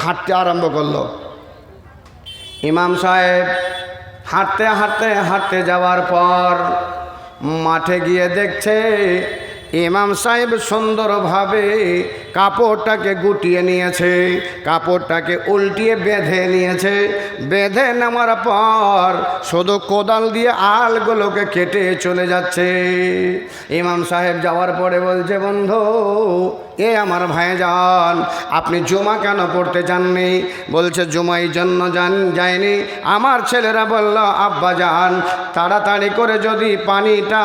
হাঁটতে আরম্ভ করলো। ইমাম সাহেব হাঁটতে হাঁটতে হাঁটতে যাওয়ার পর মাঠে গিয়ে দেখছে ইমাম সাহেব সুন্দরভাবে কাপড়টাকে গুটিয়ে নিয়েছে, কাপড়টাকে উল্টিয়ে বেঁধে নিয়েছে। বেঁধে নেওয়ার পর শুধু কোদাল দিয়ে আলগুলোকে কেটে চলে যাচ্ছে। ইমাম সাহেব যাওয়ার পরে বলছে, বন্ধু এ আমার ভাইজান, আপনি জুমা কেন পড়তে যাননি? বলছে জুমা এই জন্য যায়নি, আমার ছেলেরা বলল আব্বা যান তাড়াতাড়ি করে যদি পানিটা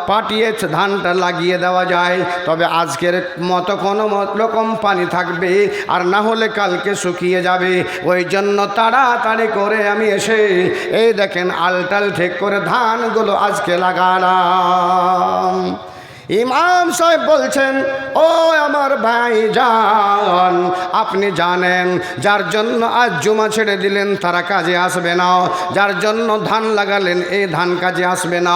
পাঠিয়ে ধানটা লাগিয়ে দেওয়া যায় তবে আজকের মতো কোনো রকম পানি থাকবে, আর না হলে কালকে শুকিয়ে যাবে। ওই জন্য তাড়াতাড়ি করে আমি এসে এই দেখেন আলটাল ঠিক করে ধানগুলো আজকে লাগালাম। ইমাম সাহেব বলছেন, ও আমার ভাইজান, আপনি জানেন যার জন্য আজ জুমা ছেড়ে দিলেন তারা কাজে আসবে না, যার জন্য ধান লাগালেন এই ধান কাজে আসবে না,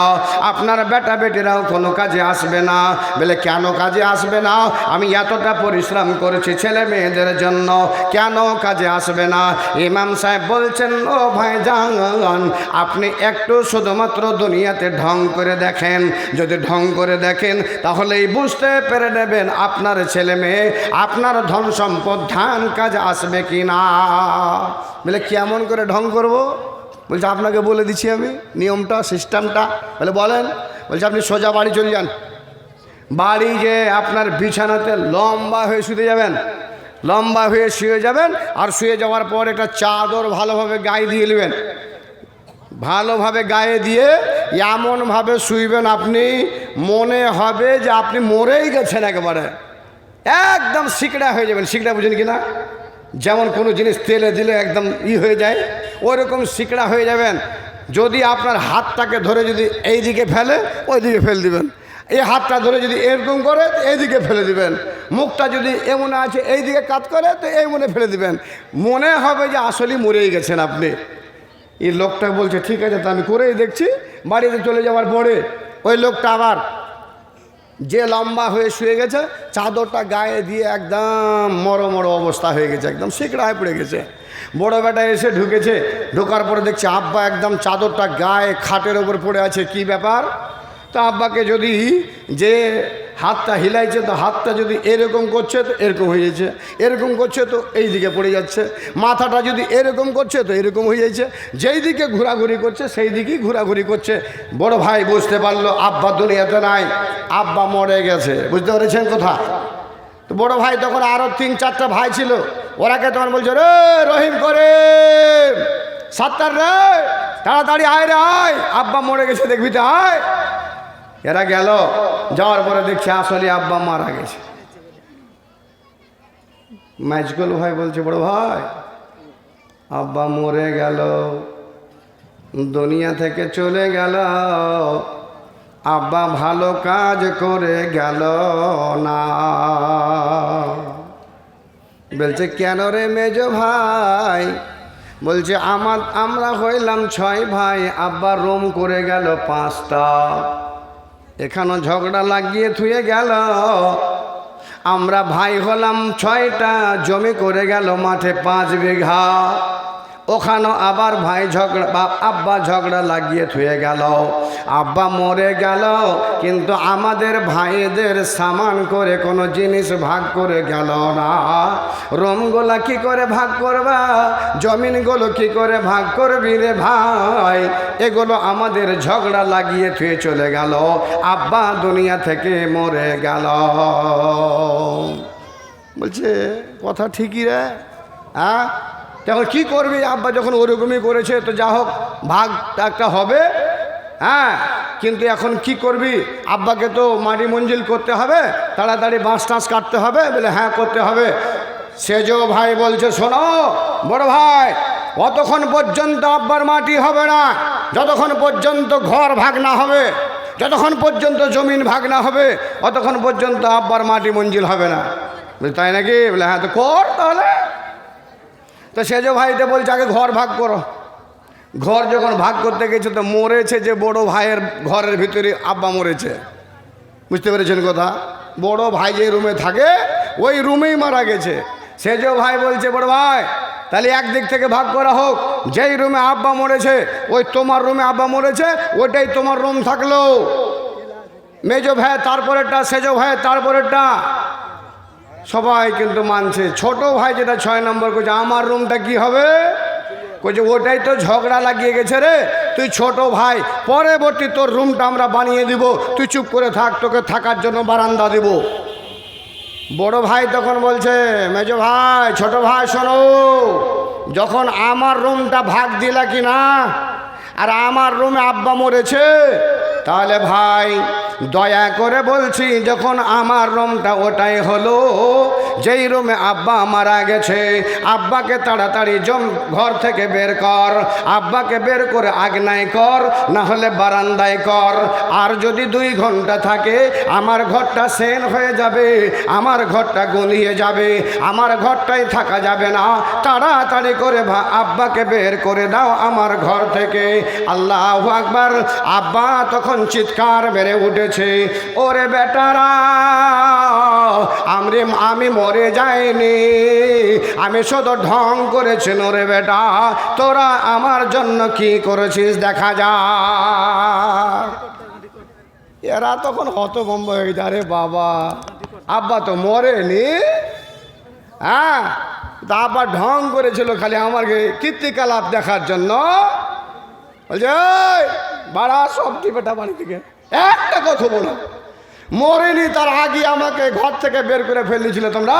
আপনার বেটা বেটিরাও কোনো কাজে আসবে না। বলে কেন কাজে আসবে না? আমি এতটা পরিশ্রম করেছি ছেলে মেয়েদের জন্য, কেন কাজে আসবে না? ইমাম সাহেব বলছেন, ও ভাইজান, আপনি একটু শুধুমাত্র দুনিয়াতে ঢং করে দেখেন, যদি ঢং করে দেখেন তাহলেই বুঝতে পেরে নেবেন আপনার ছেলে মেয়ে, আপনার ধন সম্পদ ধান কাজ আসবে কি না। বলে কেমন করে ঢং করব? বলছে আপনাকে বলে দিচ্ছি আমি নিয়মটা, সিস্টেমটা। বলে বলেন। বলছে আপনি সোজা বাড়ি চলে যান, বাড়ি যে আপনার বিছানাতে লম্বা হয়ে শুতে যাবেন, লম্বা হয়ে শুয়ে যাবেন, আর শুয়ে যাওয়ার পর একটা চাদর ভালোভাবে গায়ে দিয়ে নেবেন, ভালোভাবে গায়ে দিয়ে এমনভাবে শুইবেন আপনি মনে হবে যে আপনি মরেই গেছেন, একেবারে একদম সিকড়া হয়ে যাবেন। সিকড়া বুঝেন কি না? যেমন কোনো জিনিস তেলে দিলে একদম হয়ে যায়, ওইরকম সিকড়া হয়ে যাবেন। যদি আপনার হাতটাকে ধরে যদি এই দিকে ফেলে ওই দিকে ফেলে দিবেন, এই হাতটা ধরে যদি এরকম করে এই দিকে ফেলে দিবেন, মুখটা যদি এমন আছে এই দিকে কাত করে তো এই মনে ফেলে দিবেন, মনে হবে যে আসলেই মরেই গেছেন আপনি। এই লোকটা বলছে ঠিক আছে, তা আমি করেই দেখছি। বাড়িতে চলে যাওয়ার পরে ওই লোকটা আবার যে লম্বা হয়ে শুয়ে গেছে চাদরটা গায়ে দিয়ে একদম মরো অবস্থা হয়ে গেছে, একদম সিকড়ায় পড়ে গেছে। বড় বেটা এসে ঢুকেছে, ঢোকার পরে দেখছে আব্বা একদম চাদরটা গায়ে খাটের ওপর পড়ে আছে, কি ব্যাপার? তো আব্বাকে যদি যে হাতটা হিলাইছে তো হাতটা যদি এরকম করছে তো এরকম হয়ে যাচ্ছে, এরকম করছে তো এই দিকে পড়ে যাচ্ছে, মাথাটা যদি এরকম করছে তো এরকম হয়ে যাচ্ছে, যেই দিকে ঘোরাঘুরি করছে সেই দিকেই ঘোরাঘুরি করছে। বড় ভাই বুঝতে পারলো আব্বা দুনিয়াতে নাই, আব্বা মরে গেছে। বুঝতে পেরেছেন কথা? তো বড় ভাই তখন আরও 3-4টা ভাই ছিল, ওরাকে তখন বলছে, রে রহিম করে সাত্তার রে, তাড়াতাড়ি আয় রে আয়, আব্বা মরে গেছে দেখবি তো আয়। এরা গেল, যাওয়ার পরে দেখছে আসলে আব্বা মারা গেছে। মাইজগুল ভাই বলছে, বড় ভাই আব্বা মরে গেল, দুনিয়া থেকে চলে গেল, আব্বা ভালো কাজ করে গেল না। বলছে কেন রে মেজ ভাই? বলছে আমরা হইলাম 6 ভাই, আব্বা রোম করে গেল 5টা, এখানে ঝগড়া লাগিয়ে থুয়ে গেল। আমরা ভাই হলাম 6টা, জমি করে গেল মাঠে 5 বিঘা, ওখানেও আবার ভাই ঝগড়া আব্বা ঝগড়া লাগিয়ে থুয়ে গেল। আব্বা মরে গেল কিন্তু আমাদের ভাইদের সামান করে কোনো জিনিস ভাগ করে গেল না। রোমগুলা কি করে ভাগ করবা, জমিনগুলো কি করে ভাগ করবি রে ভাই? এগুলো আমাদের ঝগড়া লাগিয়ে থুয়ে চলে গেল, আব্বা দুনিয়া থেকে মরে গেল। বলছে কথা ঠিকই রে, হ্যাঁ তখন কী করবি? আব্বা যখন ওরকমই করেছে তো যা হোক ভাগ একটা হবে, হ্যাঁ কিন্তু এখন কি করবি? আব্বাকে তো মাটি মঞ্জিল করতে হবে, তাড়াতাড়ি বাঁশ টাঁশ কাটতে হবে। বলে হ্যাঁ করতে হবে। সেজো ভাই বলছে শোনো বড় ভাই, অতক্ষণ পর্যন্ত আব্বার মাটি হবে না যতক্ষণ পর্যন্ত ঘর ভাগ না হবে, যতক্ষণ পর্যন্ত জমিন ভাগ না হবে অতক্ষণ পর্যন্ত আব্বার মাটি মঞ্জিল হবে না। বলে তাই নাকি? বলে হ্যাঁ তো কর তাহলে। তো সেজো ভাইটা বলছে আগে ঘর ভাগ করো। ঘর যখন ভাগ করতে গেছে তো মরেছে যে বড় ভাইয়ের ঘরের ভিতরে আব্বা মরেছে। বুঝতে পেরেছেন কথা? বড় ভাই যে রুমে থাকে ওই রুমেই মারা গেছে। সেজ ভাই বলছে বড় ভাই তাহলে একদিক থেকে ভাগ করা হোক, যেই রুমে আব্বা মরেছে ওই তোমার রুমে আব্বা মরেছে, ওইটাই তোমার রুম থাকলো। মেজো ভাই তারপরেরটা, সেজ ভাই তারপরেরটা, সবাই কিন্তু মানছে। ছোট ভাই যেটা 6 নম্বর করছে আমার রুমটা কি হবে, কইছে ওটাই তো ঝগড়া লাগিয়ে গেছে রে, তুই ছোট ভাই, পরবর্তী তোর রুমটা আমরা বানিয়ে দিব, তুই চুপ করে থাক, তোকে থাকার জন্য বারান্দা দিব। বড় ভাই তখন বলছে মেজো ভাই ছোট ভাই শোনো, যখন আমার রুমটা ভাগ দিলা কি না, আর আমার রুমে আব্বা মরেছে, তাহলে ভাই দয়া করে বলছি যখন আমার রুমটা ওটাই হলো, যেই রুমে আব্বা মারা গেছে, আব্বাকে তাড়াতাড়ি ঘর থেকে বের কর, আব্বাকে বের করে আগনায় কর, না হলে বারান্দায় কর। আর যদি 2 ঘন্টা থাকে আমার ঘরটা সেন হয়ে যাবে, আমার ঘরটা গলিয়ে যাবে, আমার ঘরটাই থাকা যাবে না, তাড়াতাড়ি করে আব্বাকে বের করে দাও আমার ঘর থেকে। আল্লাহু আকবার। আব্বা তখন চিৎকার মেরে উঠেছে, ওরে বেটারা, আমি মরে যাইনি, আমি শুধু ঢং করেছি। ওরে বেটা, তোরা আমার জন্য কি করেছিস দেখা যা। এরা তখন হতভম্ব হয়ে যায়, রে বাবা আব্বা তো মরেনি, হ্যাঁ তা আব্বা ঢং করেছিল খালি আমাকে কীর্তিকলাপ দেখার জন্য। বলছে ওই বাড়া সব কি বেটা বাড়ি থেকে একটা কথা বলো, মরেনি তার আগে আমাকে ঘর থেকে বের করে ফেলেছিলে তোমরা,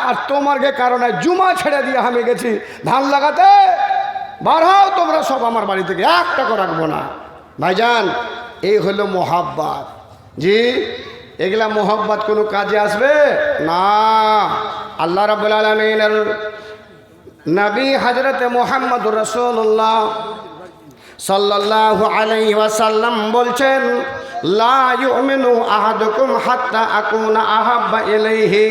আর তোমার কারণে জুমা ছেড়ে দিয়ে আমি গেছি ধান লাগাতে, বাড়াও তোমরা সব আমার বাড়ি থেকে, একটা করে রাখবো না। ভাইজান এই হলো মোহাব্বত। জি এগুলা মোহাব্বত কোনো কাজে আসবে না। আল্লাহ রাব্বুল আলামিনের নবী হযরত মুহাম্মদুর রাসূলুল্লাহ সাল্লাল্লাহু আলাইহি ওয়াসাল্লাম বলছেন, লা ইউমিনু আহাদুকুম হাত্তা আকুনা আহাব্বা ইলাইহি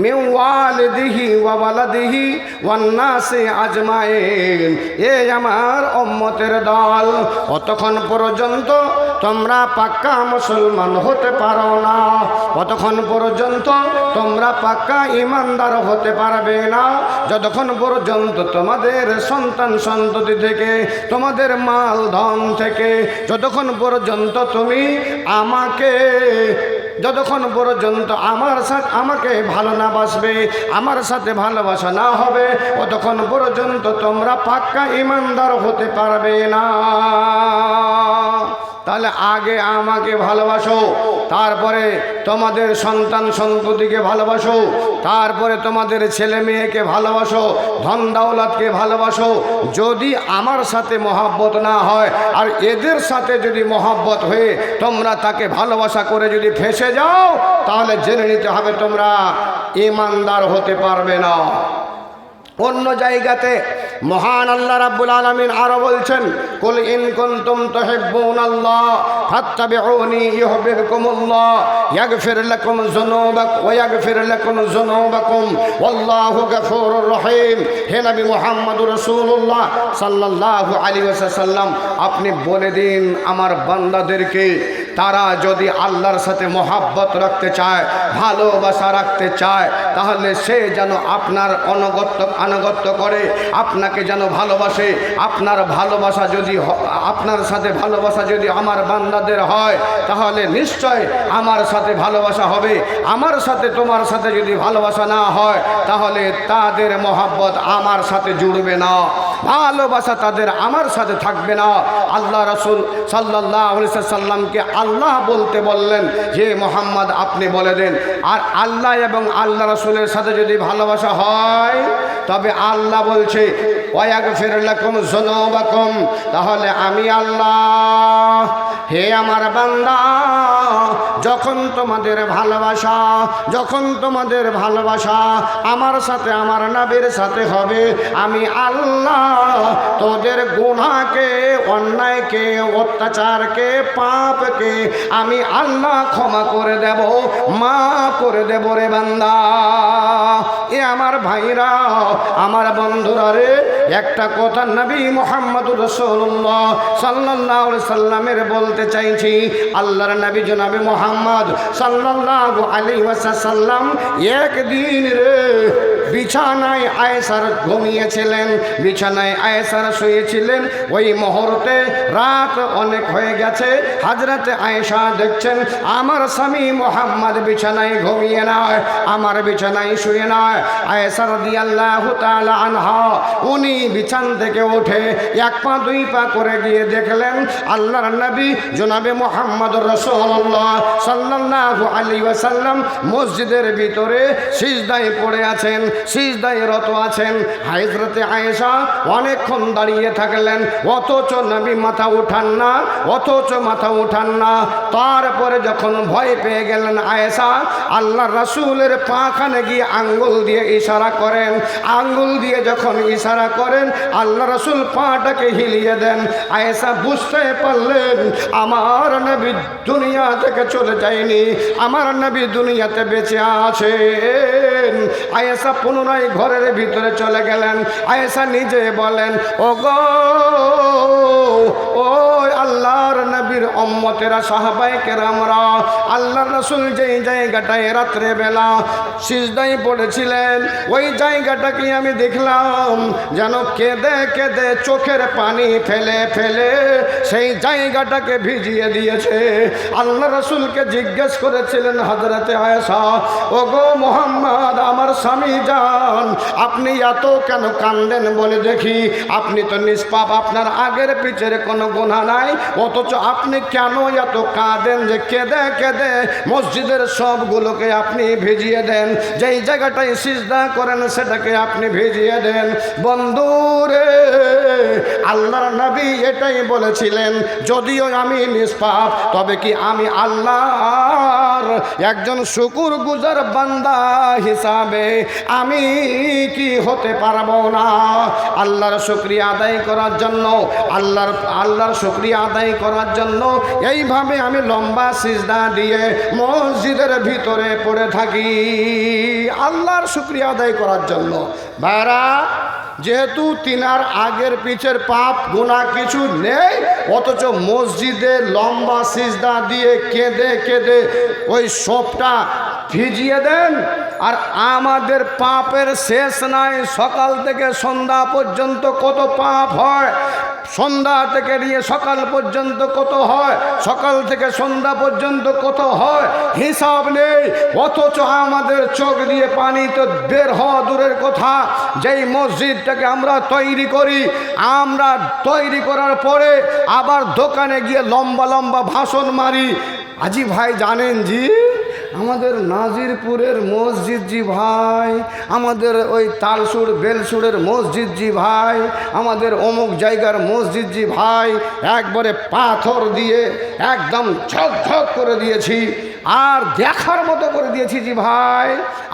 মিন ওয়ালিদিহি ওয়া ওয়ালাদিহি ওয়ান নাসি আজমাইন। এই আমার উম্মতের দল, অতক্ষণ পর্যন্ত তোমরা পাক্কা মুসলমান হতে পারো না, অতক্ষণ পর্যন্ত তোমরা পাক্কা ইমানদার হতে পারবে না, যতক্ষণ পর্যন্ত তোমাদের সন্তান সন্ততি থেকে, তোমাদের মাল ধন থেকে, যতক্ষণ পর্যন্ত তুমি আমাকে, যতক্ষণ পর্যন্ত আমাকে ভালো না বাসবে, আমার সাথে ভালোবাসা না হবে, ততক্ষণ পর্যন্ত তোমরা পাক্কা ইমানদার হতে পারবে না। তাহলে আগে আমাকে ভালোবাসো, তারপরে তোমাদের সন্তান সন্ততিকে ভালোবাসো, তারপরে তোমাদের ছেলে মেয়েকে ভালোবাসো, ধন দৌলতকে ভালোবাসো। যদি আমার সাথে মহব্বত না হয়, আর এদের সাথে যদি মহব্বত হয়ে তোমরা তাকে ভালোবাসা করে যদি ফেঁসে যাও, তাহলে জেনে নিতে হবে তোমরা ঈমানদার হতে পারবে না। অন্য জায়গাতে মহান আল্লাহ রাব্বুল আলামিন আরো বলছেন, কুল ইন কুনতুম তুহিব্বুনাল্লাহ ফাত্তাবিউনি ইউহিব্বুকুমুল্লাহ ইয়াগফির লাকুম যুনুবাকুম ওয়া ইয়াগফির লাকুম যুনুবাকুম ওয়াল্লাহু গফুরুর রহিম। হে নবী মুহাম্মদুর রাসূলুল্লাহ সাল্লাল্লাহু আলাইহি ওয়াসাল্লাম, আপনি বলে দিন আমার বান্দাদেরকে, তারা যদি আল্লাহর সাথে মহাব্বত রাখতে চায়, ভালোবাসা রাখতে চায়, তাহলে সে যেন আপনার আনুগত্য করে, আপনাকে যেন ভালোবাসে। আপনার ভালোবাসা যদি আপনার সাথে ভালোবাসা যদি আমার বান্দাদের হয়, তাহলে নিশ্চয় আমার সাথে ভালোবাসা হবে। আমার সাথে তোমার সাথে যদি ভালোবাসা না হয়, তাহলে তাদের মহাব্বত আমার সাথে জুড়বে না, ভালোবাসা তাদের আমার সাথে থাকবে না। আল্লাহ রাসূল সাল্লাল্লাহু আলাইহি ওয়াসাল্লামকে আল্লাহ বলতে বললেন যে মুহাম্মদ আপনি বলে দেন। আর আল্লাহ এবং আল্লাহ রাসূলের সাথে যদি ভালোবাসা হয়, তবে আল্লাহ বলছে ওয়াগফির লাকুম যুনুবাকুম, তাহলে আমি আল্লাহ, হে আমার বান্দা, যখন তোমাদের ভালোবাসা আমার সাথে আমার নবীর সাথে হবে, আমি আল্লাহ তোদের গুনাহকে, অন্যায়কে, অত্যাচারকে, পাপকে আমি আল্লাহ ক্ষমা করে দেব, মাফ করে দেব রে বান্দা। এ আমার ভাইরা, আমার বন্ধুরা রে, একটা কথা নবী মুহাম্মদুর রাসূলুল্লাহ সাল্লাল্লাহু আলাইহি সাল্লামের বলতে চাইছি। আল্লাহর নবী জনাবে মুহাম্মদ সাল্লাল্লাহু আলাইহি ওয়াসাল্লাম একদিন বিছানায় আয়েশার ঘুমিয়েছিলেন, বিছানায় আয়েশার শুয়েছিলেন। ওই মুহূর্তে রাত অনেক হয়ে গেছে। হযরতে আয়েশা দেখছেন আমার স্বামী মুহাম্মদ বিছানায় ঘুমিয়ে নয়, আমার বিছানায় শুয়ে নয়। আয়েশা রাদিয়াল্লাহু তাআলা আনহা উনি বিছান থেকে উঠে এক পা দুই পা করে গিয়ে দেখলেন আল্লাহর নবী জনাবে মুহাম্মদুর রাসূলুল্লাহ সাল্লাল্লাহু আলাইহি ওয়াসাল্লাম মসজিদের ভিতরে সিজদায় পড়ে আছেন, সিজদায় রত আছেন। হযরতে আয়েশা অনেকক্ষণ দাঁড়িয়ে থাকলেন, অথচ নবী মাথা উঠান না, অথচ মাথা উঠান না। তারপরে যখন ভয় পেয়ে গেলেন আয়েশা, আল্লাহর রাসূলের পাখানে গিয়ে আঙ্গুল দিয়ে ইশারা করেন। আঙ্গুল দিয়ে যখন ইশারা করেন আল্লাহ রাসূল পাটাকে হিলিয়ে দেন। আয়েশা বুঝতে পারলেন আমার নবী দুনিয়া থেকে চলে যায়নি, আমার নবী দুনিয়াতে বেঁচে আছেন। আয়েশা পুনরায় ঘরের ভিতরে চলে গেলেন। আয়েশা নিজে বলেন ওগো ও আল্লাহর নবীর উম্মতেরা সাহাবায়ে কেরামরা, আল্লাহর রাসূল যেই জায়গাটায় রাত্রে বেলা সিজদায় পড়েছিলেন ওই জায়গাটাকে আমি দেখলাম যেন কেঁদে কেঁদে চোখের পানি ফেলে ফেলে সেই জায়গাটাকে ভিজিয়ে দিয়েছে। আল্লাহ রাসূলকে জিজ্ঞেস করেছিলেন হযরতে আয়েশা ওগো মুহাম্মদ আমার স্বামী জান, আপনি এত কেন কাঁদেন বলে দেখি? আপনি তো নিষ্পাপ, আপনার আগের পিছের কোনো গুনাহ নাই, অথচ আপনি কেন এত কাঁদেন যে কেঁদে কেঁদে মসজিদের সবগুলোকে আপনি ভিজিয়ে দেন, যেই জায়গাটায় সিজদা করেন সেটাকে আপনি ভিজিয়ে দেন। বন্ধুরে আল্লাহর নবী এটাই বলেছিলেন যদিও আমি নিষ্পাপ তবে কি আমি আল্লাহর একজন শুকরগুজার বান্দা হিসাবে আমি কি হতে পারবো না? আল্লাহর শুকরিয়া আদায় করার জন্য আল্লাহর শুকরিয়া আদায় করার জন্য এইভাবে আমি লম্বা সিজদা দিয়ে মসজিদের ভিতরে পড়ে থাকি আল্লাহর শুকরিয়া আদায় করার জন্য। ভাইরা যেহেতু তিনার আগের পিছের পাপ গুনাহ কিছু নেই, অথচ মসজিদে লম্বা সিজদা দিয়ে কেঁদে কেঁদে ওই সবটা ভিজিয়ে দেন। আর আমাদের পাপের শেষ নাই, সকাল থেকে সন্ধ্যা পর্যন্ত কত পাপ হয়, সন্ধ্যা থেকে নিয়ে সকাল পর্যন্ত কত হয়, সকাল থেকে সন্ধ্যা পর্যন্ত কত হয়, হিসাব নেই। অথচ আমাদের চোখ দিয়ে পানি তো বের হওয়া দূরের কথা। যেই মসজিদটাকে আমরা তৈরি করি, আমরা তৈরি করার পরে আবার দোকানে গিয়ে লম্বা লম্বা ভাষণ মারি। আজি ভাই জানেন জি আমাদের নাজিরপুরের মসজিদ জি ভাই, আমাদের ওই তালসুর বেলসুরের মসজিদ জি ভাই, আমাদের অমুক জায়গার মসজিদ জি ভাই, একবারে পাথর দিয়ে একদম ঝকঝক করে দিয়েছি আর দেখার মতো করে দিয়েছি জি ভাই।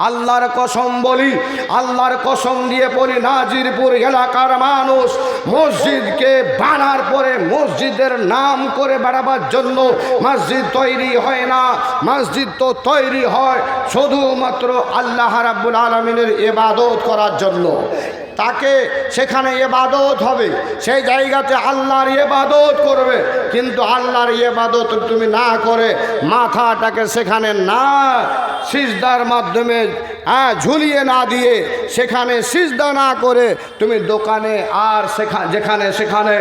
আল্লাহর কসম বলি, আল্লাহর কসম দিয়ে বলি, নাজিরপুর এলাকার মানুষ মসজিদকে বানার পরে মসজিদের নাম করে বেড়াবার জন্য মসজিদ তৈরি হয় না। মসজিদ তো তৈরি হয় শুধুমাত্র আল্লাহ রাব্বুল আলামিনের ইবাদত করার জন্য। তাকে সেখানে ইবাদত হবে, সেই জায়গাতে আল্লাহর ইবাদত করবে। কিন্তু আল্লাহর ইবাদত তুমি না করে মাথাটাকে সেখানে না সিজদার মাধ্যমে ঝুলিয়ে না দিয়ে সেখানে সিজদা না করে তুমি দোকানে আর যেখানে সেখানে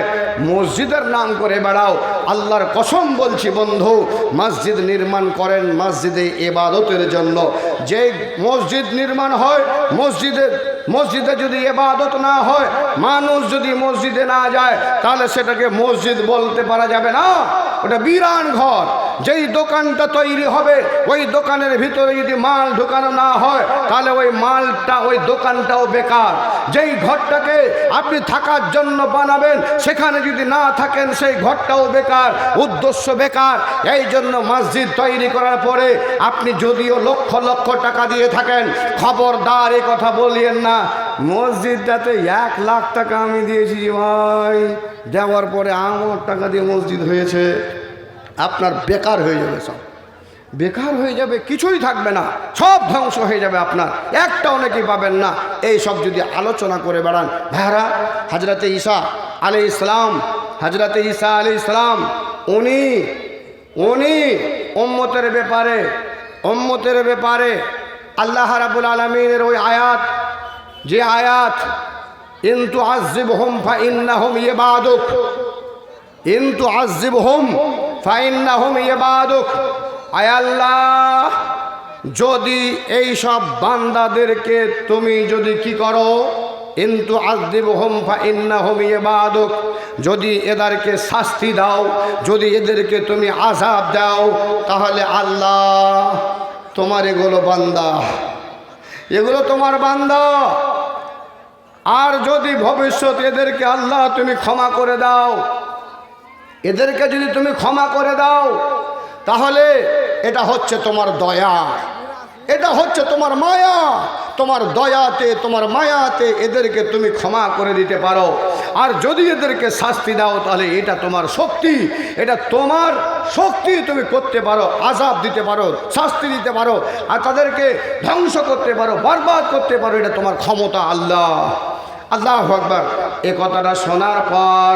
মসজিদের নাম করে বেড়াও। আল্লাহর কসম বলছি বন্ধু, মসজিদ নির্মাণ করেন মসজিদে ইবাদতের জন্য। যে মসজিদ নির্মাণ হয় মসজিদে যদি ইবাদত না হয়, মানুষ যদি মসজিদে না যায়, তাহলে সেটাকে মসজিদ বলতে পারা যাবে না, ওটা বিরান ঘর। যেই দোকানটা তৈরি হবে ওই দোকানের ভিতরে যদি মাল ঢোকানো না হয় তাহলে ওই মালটা ওই দোকানটাও বেকার। যেই ঘরটাকে আপনি থাকার জন্য বানাবেন সেখানে যদি না থাকেন সেই ঘরটাও বেকার, উদ্দেশ্য বেকার। এই জন্য মসজিদ তৈরি করার পরে আপনি যদিও লক্ষ লক্ষ টাকা দিয়ে থাকেন, খবরদার এই কথা বলিয়েন না মসজিদটাতে 1 লাখ টাকা আমি দিয়েছি ভাই, দেওয়ার পরে আমার টাকা দিয়ে মসজিদ হয়েছে, আপনার বেকার হয়ে যাবে সব। বেকার হয়ে যাবে, কিছুই থাকবে না, সব ধ্বংস হয়ে যাবে আপনার, একটাও নাকি পাবেন না। এই সব যদি আলোচনা করে বেড়ান ভাইরা, হজরতে ঈসা আলাইহিস সালাম, হজরতে ঈসা আলাইহিস সালাম উনি উম্মতের ব্যাপারে আল্লাহ রাব্বুল আলামিনের ওই আয়াত, যে আয়াত ইন তুআযিবহুম ফাইন্নাহুম ইবাদুক, ইন তুআযিবহুম ফাইন্নাহুম ইবাদুক, আয় আল্লাহ যদি এই সব বান্দাদেরকে তুমি যদি কি করো, ইন তুআযিবহুম ফাইন্নাহুম ইবাদুক, যদি এদেরকে শাস্তি দাও, যদি এদেরকে তুমি আযাব দাও, তাহলে আল্লাহ তোমার এগুলো বান্দা, এগুলো তোমার বান্দা। আর যদি ভবিষ্যতে এদেরকে আল্লাহ তুমি ক্ষমা করে দাও, এদেরকে যদি তুমি ক্ষমা করে দাও, তাহলে এটা হচ্ছে তোমার দয়া, এটা হচ্ছে তোমার মায়া, তোমার দয়াতে তোমার মায়াতে এদেরকে তুমি ক্ষমা করে দিতে পারো। আর যদি এদেরকে শাস্তি দাও, তাহলে এটা তোমার শক্তি, এটা তোমার শক্তি, তুমি করতে পারো, আযাব দিতে পারো, শাস্তি দিতে পারো, আর তাদেরকে ধ্বংস করতে পারো, বরবাদ করতে পারো, এটা তোমার ক্ষমতা। আল্লাহ আল্লাহু আকবার। এই কথাটা শোনার পর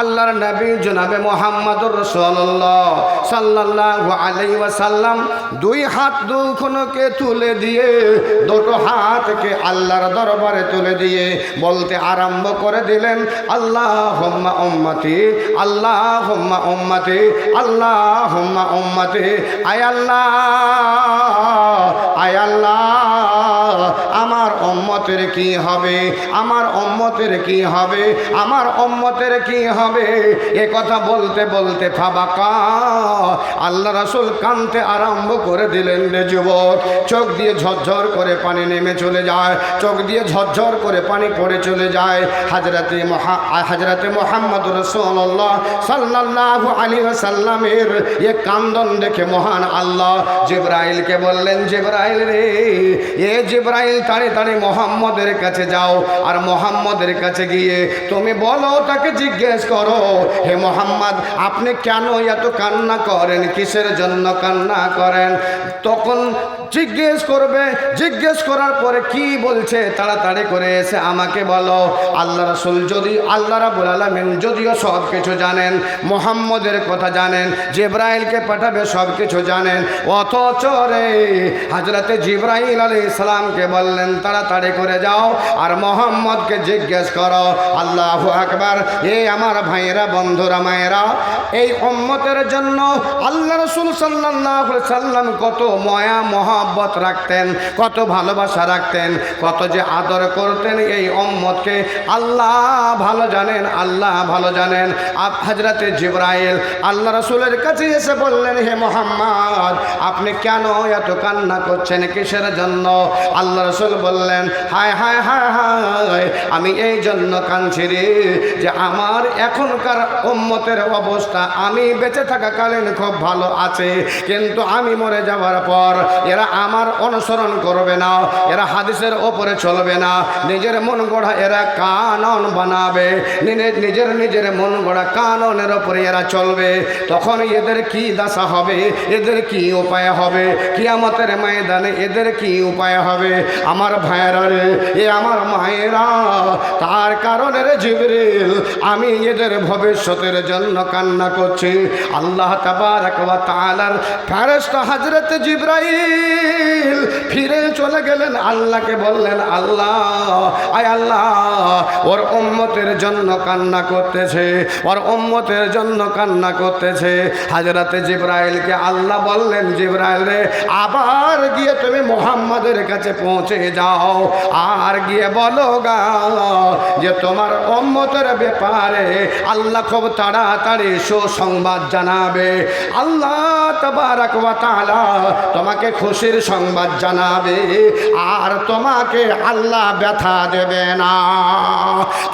আল্লাহর নবী জনাবে মুহাম্মদুর রাসূলুল্লাহ সাল্লাল্লাহু আলাইহি ওয়াসাল্লাম দুই হাত দুখনকে তুলে দিয়ে, দুটো হাতকে আল্লাহর দরবারে তুলে দিয়ে বলতে আরম্ভ করে দিলেন, আল্লাহুম্মা উম্মতি, আল্লাহুম্মা উম্মতি, আল্লাহুম্মা উম্মতি। আয় আল্লাহ, আয় আল্লাহ, আমার উম্মতের কি হবে, আমার উম্মতের কি হবে, আমার উম্মতের কি হবে। এ কথা বলতে বলতে ফাবাকা, আল্লাহ রাসূল কাঁদতে আরম্ভ করে দিলেন। রে যুবক, চোখ দিয়ে ঝরঝর করে পানি নেমে চলে যায়, চোখ দিয়ে ঝরঝর করে পানি পড়ে চলে যায়। হযরতে মুহাম্মদুর রাসূলুল্লাহ সাল্লাল্লাহু আলাইহি ওয়াসাল্লামের এ কান্দন দেখে মহান আল্লাহ জিবরাইলকে বললেন, জিবরাইল রে, এ জিবরাইল তাড়াতাড়ি মুহাম্মদের কাছে যাও, আর মুহাম্মদের কাছে গিয়ে তুমি বলো, তাকে জিজ্ঞেস করো, হে মুহাম্মদ আপনি কেন এত কান্না করেন, কিসের জন্য কান্না করেন। তখন জিজ্ঞেস করবে, জিজ্ঞেস করার পরে কি বলছে তাড়াতাড়ি করে এসে আমাকে বলো। আল্লাহ রাসূল যদি, আল্লাহ রাব্বুল আলামিন যদিও সব কিছু জানেন, মুহাম্মদের কথা জানেন, জিবরাইলকে পাঠাবে সব কিছু জানেন, অথচ রে হযরতে জিবরাইল আলাইহিস সালামকে বললেন তাড়াতাড়ি করে যাও আর মুহাম্মদকে জিজ্ঞেস করো। আল্লাহু আকবার। এই আমার ভাইয়েরা, বন্ধুরা, মায়েরা, এই উম্মতের জন্য আল্লাহ রাসূল সাল্লাল্লাহু আলাইহি সাল্লাম কত মায়া মহব্বত রাখতেন, কত ভালোবাসা রাখতেন, কত যে আদর করতেন এই উম্মতকে আল্লাহ ভালো জানেন, আল্লাহ ভালো জানেন। হযরতে জিবরাইল আল্লাহ রাসূলের কাছে এসে বললেন, হে মুহাম্মদ আপনি কেন এত কান্না করছেন, কিসের জন্য? আল্লাহ রাসূল বললেন, হায় হায় হায় হায়, আমি এই জন্য কাঁদছি রে, যে আমার এখনকার উম্মতের অবস্থা, আমি বেঁচে থাকাকালীন খুব ভালো আছে, কিন্তু আমি মরে যাওয়ার পর এরা আমার অনুসরণ করবে না, এরা হাদিসের ওপরে চলবে না, নিজের মন গড়া এরা কানুন বানাবে, নিজের মন গড়া কানুনের ওপরে এরা চলবে। তখন এদের কি দশা হবে, এদের কি উপায় হবে, কিয়ামতের ময়দানে এদের কি উপায় হবে? আমার ভাইয়েরা রে, এ আমার মায়েরা, তার কারণে রে জিবরিল আমি এদের ভবিষ্যতের জন্য কান্না করছি। আল্লাহ তাবারক ওয়া তাআলার ফেরেশতা হযরত জিবরাইল ফিরে চলে গেলেন, আল্লাহকে বললেন, আল্লাহ, আয় আল্লাহ, ওর উম্মতের জন্য কান্না করতেছে, ওর উম্মতের জন্য কান্না করতেছে। হযরত জিবরাইলকে আল্লাহ বললেন, জিবরাইল রে, আবার গিয়ে তুমি মুহাম্মদের কাছে পৌঁছে যাও, আর গিয়ে বলো গা যে তোমার উম্মতের ব্যাপারে আল্লাহ খুব তাড়াতাড়ি সুসংবাদ জানাবে। আল্লাহ তাবারক ওয়া তাআলা তোমাকে খুশির সংবাদ জানাবে, আর তোমাকে আল্লাহ ব্যথা দেবে না,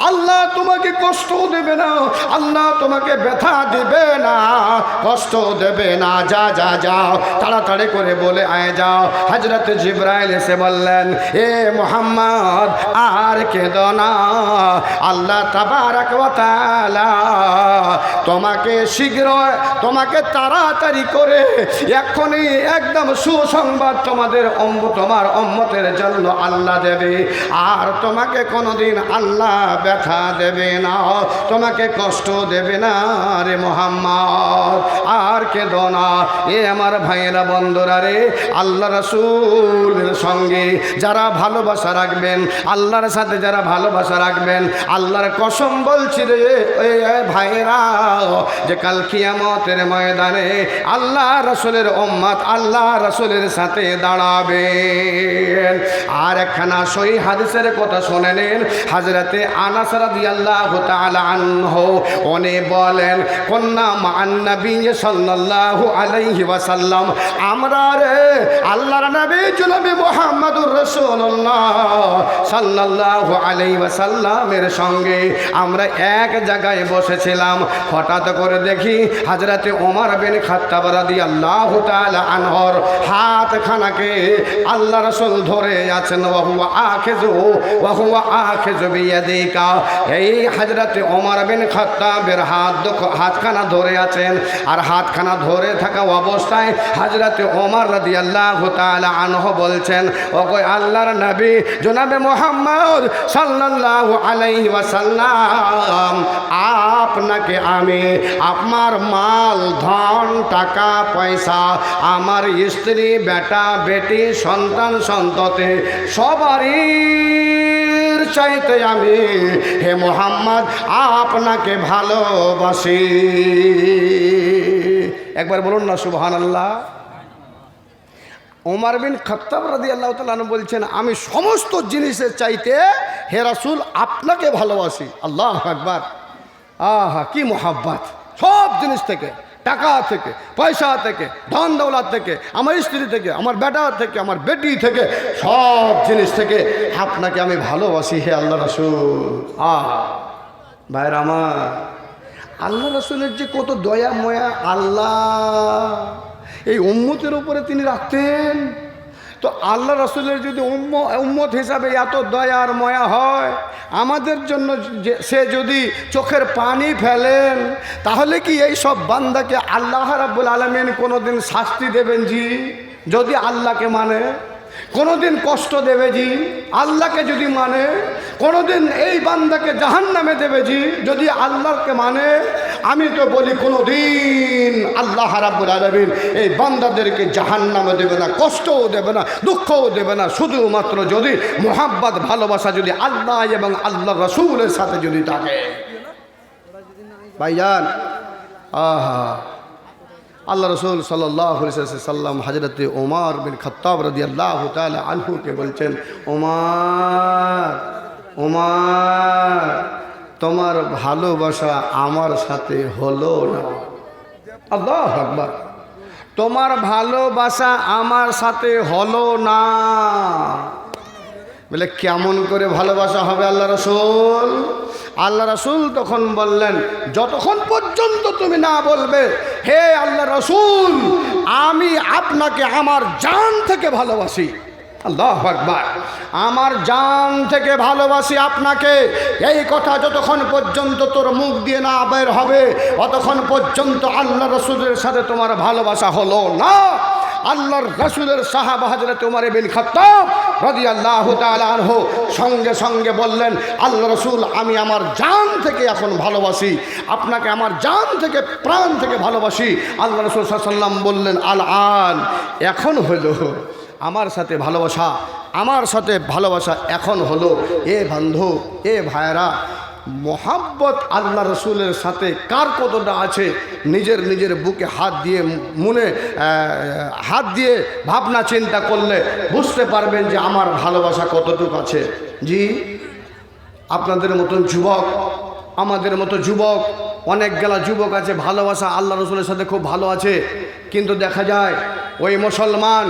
আল্লাহ তোমাকে কষ্ট দেবে না, আল্লাহ তোমাকে ব্যথা দেবে না, কষ্ট দেবে না। যা যা যাও, তাড়াতাড়ি করে বলে আয় যাও। হযরত জিবরাইল এসে বললেন, এ মুহাম্মদ আর কেঁদো না। আল্লাহ তাবারক ওয়া তাআলা তোমাকে শীঘ্র, তোমাকে তাড়াতাড়ি করে এখনই একদম সুসংবাদ তোমার উম্মতের জন্য আল্লাহ দেবে। আর তোমাকে কোনোদিন আল্লাহ ব্যথা দেবে না, তোমাকে কষ্ট দেবে না রে মুহাম্মদ। আর কেঁদো না। এ আমার ভাইয়েরা, বন্ধুরা রে, আল্লাহ রাসূলের সঙ্গে যারা ভালোবাসা রাখবেন, আল্লাহর সাথে যারা ভালোবাসা রাখবেন, আল্লাহর কসম বলছি রে ভাইয়েরা, যে কাল কিয়ামতের ময়দানে আল্লাহ রাসূলের উম্মত আল্লাহ রাসূলের সাথে দাঁড়াবে। আর একখানা সহিহ হাদিসের কথা শুনে নিন। হযরতে আনাস রাদিয়াল্লাহু তাআলা আনহু উনি বলেন, কুন্না মা'আন নবী সাল্লাল্লাহু আলাইহি ওয়াসাল্লাম, আমরা রে আল্লাহর নবী জনাবে মুহাম্মদুর রাসূলুল্লাহ সাল্লাল্লাহু আলাইহি ওয়াসাল্লামের সঙ্গে আমরা এক জায়গায় বসেছিলাম। হঠাৎ করে দেখি হযরতে ওমর বিন খাত্তাব রাদিয়াল্লাহু তাআলা আনহুর হাতখানাকে আল্লাহ রাসূল ধরে আছেন। ওয়া হুয়া আখিযু বিয়াদিকা, এই হযরতে ওমর বিন খাত্তাবের হাতখানা ধরে আছেন। আর হাতখানা ধরে থাকা অবস্থায় হযরতে ওমর রাদিয়াল্লাহু তাআলা আনহু বলছেন, ওগো আল্লাহর নবী জনাবে মুহাম্মদ সাল্লাল্লাহু আলাইহি ওয়াসাল্লাম, আপনাকে আমি আপনার মাল ধন টাকা পয়সা, আমার স্ত্রী বেটা বেটি সন্তান সন্ততি সবারই চাইতে আমি হে মুহাম্মদ আপনাকে ভালোবাসি। একবার বলুন না সুবহানাল্লাহ। ওমর বিন খাত্তাব রাদিয়াল্লাহু তাআলা আনহু বলছেন, আমি সমস্ত জিনিসের চাইতে হে রাসূল আপনাকে ভালোবাসি। আল্লাহু আকবার। আহা কি মোহাব্বত! সব জিনিস থেকে, টাকা থেকে, পয়সা থেকে, ধন দৌলত থেকে, আমার স্ত্রী থেকে, আমার বেটা থেকে, আমার বেটি থেকে, সব জিনিস থেকে আপনাকে আমি ভালোবাসি হে আল্লাহ রাসূল। ভাইরা আমার, আল্লাহ রাসূলের যে কত দয়া ময়া আল্লাহ এই উম্মতের উপরে তিনি রাখতেন। তো আল্লাহ রাসূলের যদি উম্মত হিসাবে এত দয়া আর ময়া হয়, আমাদের জন্য সে যদি চোখের পানি ফেলেন, তাহলে কি এই সব বান্দাকে আল্লাহ রাব্বুল আলামিন কোনোদিন শাস্তি দেবেন জি? যদি আল্লাহকে মানে কোনোদিন কষ্ট দেবে জি? আল্লাহকে যদি মানে কোনোদিন এই বান্দাকে জাহান্নামে দেবে জি? যদি আল্লাহকে মানে? আমি তো বলি কোনোদিন আল্লাহ রাব্বুল আলামিন এই বান্দাদেরকে জাহান্নামে দেবে না, কষ্টও দেবে না, দুঃখও দেবে না, শুধুমাত্র যদি মোহাব্বত ভালোবাসা যদি আল্লাহ এবং আল্লাহ রাসূলের সাথে যদি থাকে। ভাইজান, আহা, আল্লাহ রসুল সাল্লাল্লাহু আলাইহি ওয়াসাল্লাম হযরতে ওমর বিন খাত্তাব রাদিয়াল্লাহু তাআলা আনহুকে বলছেন, ওমর তোমার ভালোবাসা আমার সাথে হলো না। আল্লাহু আকবার। তোমার ভালোবাসা আমার সাথে হলো না। বলে কেমন করে ভালোবাসা হবে আল্লাহ রসুল? আল্লাহ রাসূল তখন বললেন, যতক্ষণ পর্যন্ত তুমি না বলবে হে আল্লাহ রাসূল আমি আপনাকে আমার জান থেকে ভালোবাসি। আল্লাহু আকবার। আমার জান থেকে ভালোবাসি আপনাকে, এই কথা যতক্ষণ পর্যন্ত তোর মুখ দিয়ে না বের হবে, ততক্ষণ পর্যন্ত আল্লাহ রাসূলের সাথে তোমার ভালোবাসা হলো না। আল্লাহর রাসূলের সাহাবা হযরত ওমর বিন খাত্তাব রাদিয়াল্লাহু তাআলা আনহু সঙ্গে সঙ্গে বললেন, আল্লাহ রাসূল আমি আমার জান থেকে এখন ভালোবাসি আপনাকে, আমার জান থেকে প্রাণ থেকে ভালোবাসি। আল্লাহ রাসূল সাল্লাল্লাহু আলাইহি ওয়াসাল্লাম বললেন, আল আন, এখন হলো আমার সাথে ভালোবাসা, আমার সাথে ভালোবাসা এখন হলো। এ বন্ধু, এ ভাইরা, মোহাব্বত আল্লাহ রসুলের সাথে কার কতটা আছে নিজের নিজের বুকে হাত দিয়ে মনে হাত দিয়ে ভাবনা চিন্তা করলে বুঝতে পারবেন যে আমার ভালোবাসা কতটুকু আছে। জি, আপনাদের মতন যুবক, আমাদের মতো যুবক, অনেক গেলা যুবক আছে ভালোবাসা আল্লাহ রসুলের সাথে খুব ভালো আছে, কিন্তু দেখা যায় ওই মুসলমান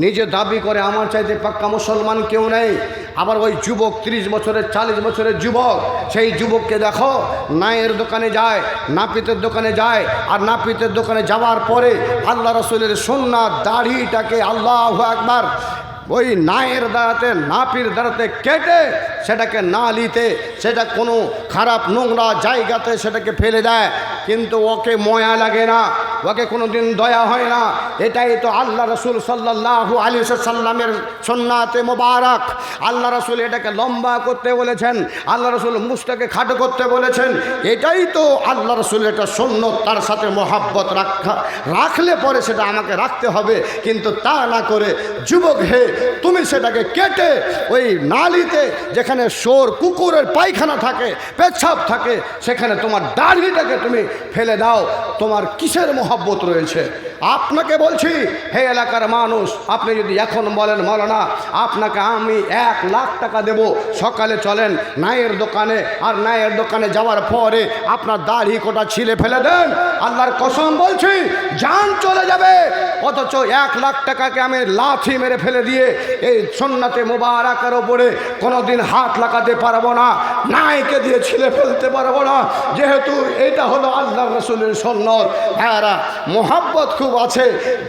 নিজে দাবি করে আমার চাইতে পাক্কা মুসলমান কেউ নেই। আবার ওই যুবক 30 বছরের 40 বছরের যুবক, সেই যুবককে দেখো নায়ের দোকানে যায়, নাপিতের দোকানে যায়, আর নাপিতের দোকানে যাওয়ার পরে আল্লাহ রসুলের সুন্নাত দাড়িটাকে আল্লাহু আকবার ওই নায়ের দ্বারাতে নাপির দ্বারাতে কেটে সেটাকে নালিতে, সেটা কোনো খারাপ নোংরা জায়গাতে সেটাকে ফেলে দেয়, কিন্তু ওকে ময়া লাগে না, ওকে কোনো দিন দয়া হয় না। এটাই তো আল্লাহ রসুল সাল্লাল্লাহু আলাইহি সাল্লামের সুন্নাতে মোবারক। আল্লাহ রসুল এটাকে লম্বা করতে বলেছেন, আল্লাহ রসুল মুখটাকে খাটো করতে বলেছেন। এটাই তো আল্লাহ রসুলের একটা সুন্নত, তার সাথে মোহাব্বত রাখলে পরে সেটা আমাকে রাখতে হবে, কিন্তু তা না করে যুবক হে তুমি সেটাকে কেটে ওই নালিতে যেখানে শোর কুকুরের পায়খানা থাকে, পেচ্ছাপ থাকে, সেখানে তোমার দাড়িটাকে তুমি ফেলে দাও। তোমার কিসের মোহাব্বত রয়েছে? আপনাকে বলছি হে এলাকার মানুষ, আপনি যদি এখন বলেন মাওলানা আপনাকে আমি 1 লাখ টাকা দেব, সকালে চলেন নায়ের দোকানে, আর নায়ের দোকানে যাওয়ার পরে আপনার দাড়ি কোটা ছিলে ফেলে দেন, আল্লাহর কসম বলছি জান চলে যাবে। অথচ 1 লাখ টাকাকে আমি লাথি মেরে ফেলে দিয়ে এই সুন্নাতে মোবারকের ওপরে কোনোদিন হাত লাগাতে পারবো না, নাইকে দিয়ে ছিলে ফেলতে পারবো না, যেহেতু এটা হলো আল্লাহ রসুলের সুন্নত। ভাইরা মোহাব্বত খুব আছে।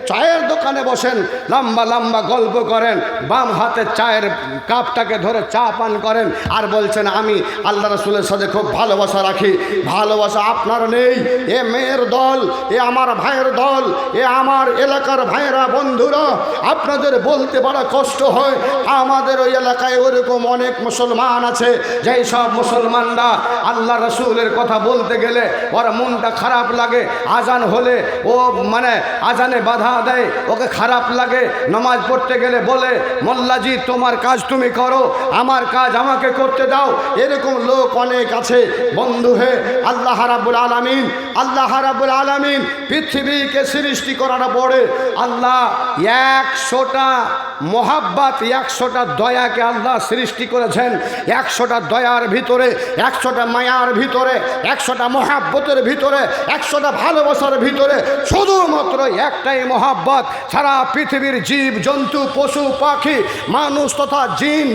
চায়ের দোকানে বসেন, লম্বা লম্বা গল্প করেন, বাম হাতে চায়ের কাপটাকে ধরে চা পান করেন, আর বলছেন আমি আল্লাহ রসুলের সাথে খুব ভালোবাসা রাখি। ভালোবাসা আপনার নেই। এ মেয়ের দল, এ আমার ভাইয়ের দল, এ আমার এলাকার ভাইয়েরা বন্ধুরা, আপনাদের বলতে বড় কষ্ট হয়, আমাদের ওই এলাকায় ওরকম অনেক মুসলমান আছে যেই সব মুসলমানরা আল্লাহ রসুলের কথা বলতে গেলে ওর মনটা খারাপ লাগে। আজান হলে ও মানে আজানে বাধা দেয়, ওকে খারাপ লাগে। নামাজ পড়তে গেলে বলে মোল্লাজি তোমার কাজ তুমি করো, আমার কাজ আমাকে করতে দাও। এরকম লোক অনেক আছে। বন্ধু হে আল্লাহ রাব্বুল আলামিন, আল্লাহ রাব্বুল আলামিন পৃথিবীকে সৃষ্টি করার পরে আল্লাহ 100টা মোহাব্বত, 100টা দয়াকে আল্লাহ সৃষ্টি করেছেন। 100টা দয়ার ভিতরে, 100টা মায়ার ভিতরে, 100টা মোহাব্বতের ভিতরে, 100টা ভালোবাসার ভিতরে শুধুমাত্র একটাই মোহাব্বত। সারা পৃথিবীর জীব জন্তু পশু পাখি মানুষ তথা জিন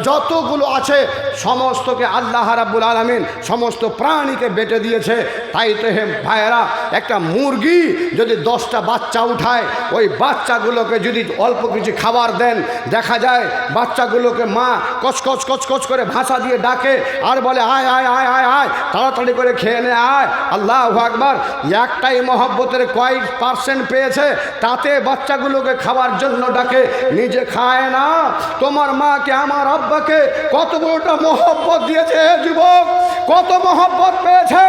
যতগুলো আছে সমস্তকে আল্লাহ রাব্বুল আলামিন সমস্ত প্রাণীকে বেটে দিয়েছে। তাই তো হে ভাইয়েরা, একটা মুরগি যদি 10টা বাচ্চা উঠায়, ওই বাচ্চাগুলোকে যদি অল্প কিছু খাবার দেন, দেখা যায় বাচ্চাগুলোকে মা কচকচ কচকচ করে ভাষা দিয়ে ডাকে আর বলে আয় আয় আয় আয় আয়, তাড়াতাড়ি করে খেয়ে নে আয়। আল্লাহু আকবার। একটাই মহব্বতের কয়েক % পেয়েছে, তাতে বাচ্চাগুলোকে খাওয়ার জন্য ডাকে, নিজে খায় না। তোমার মাকে আমার আব্বাকে কত বড়টা মহব্বত দিয়েছে যুবক, কত মহব্বত পেয়েছে,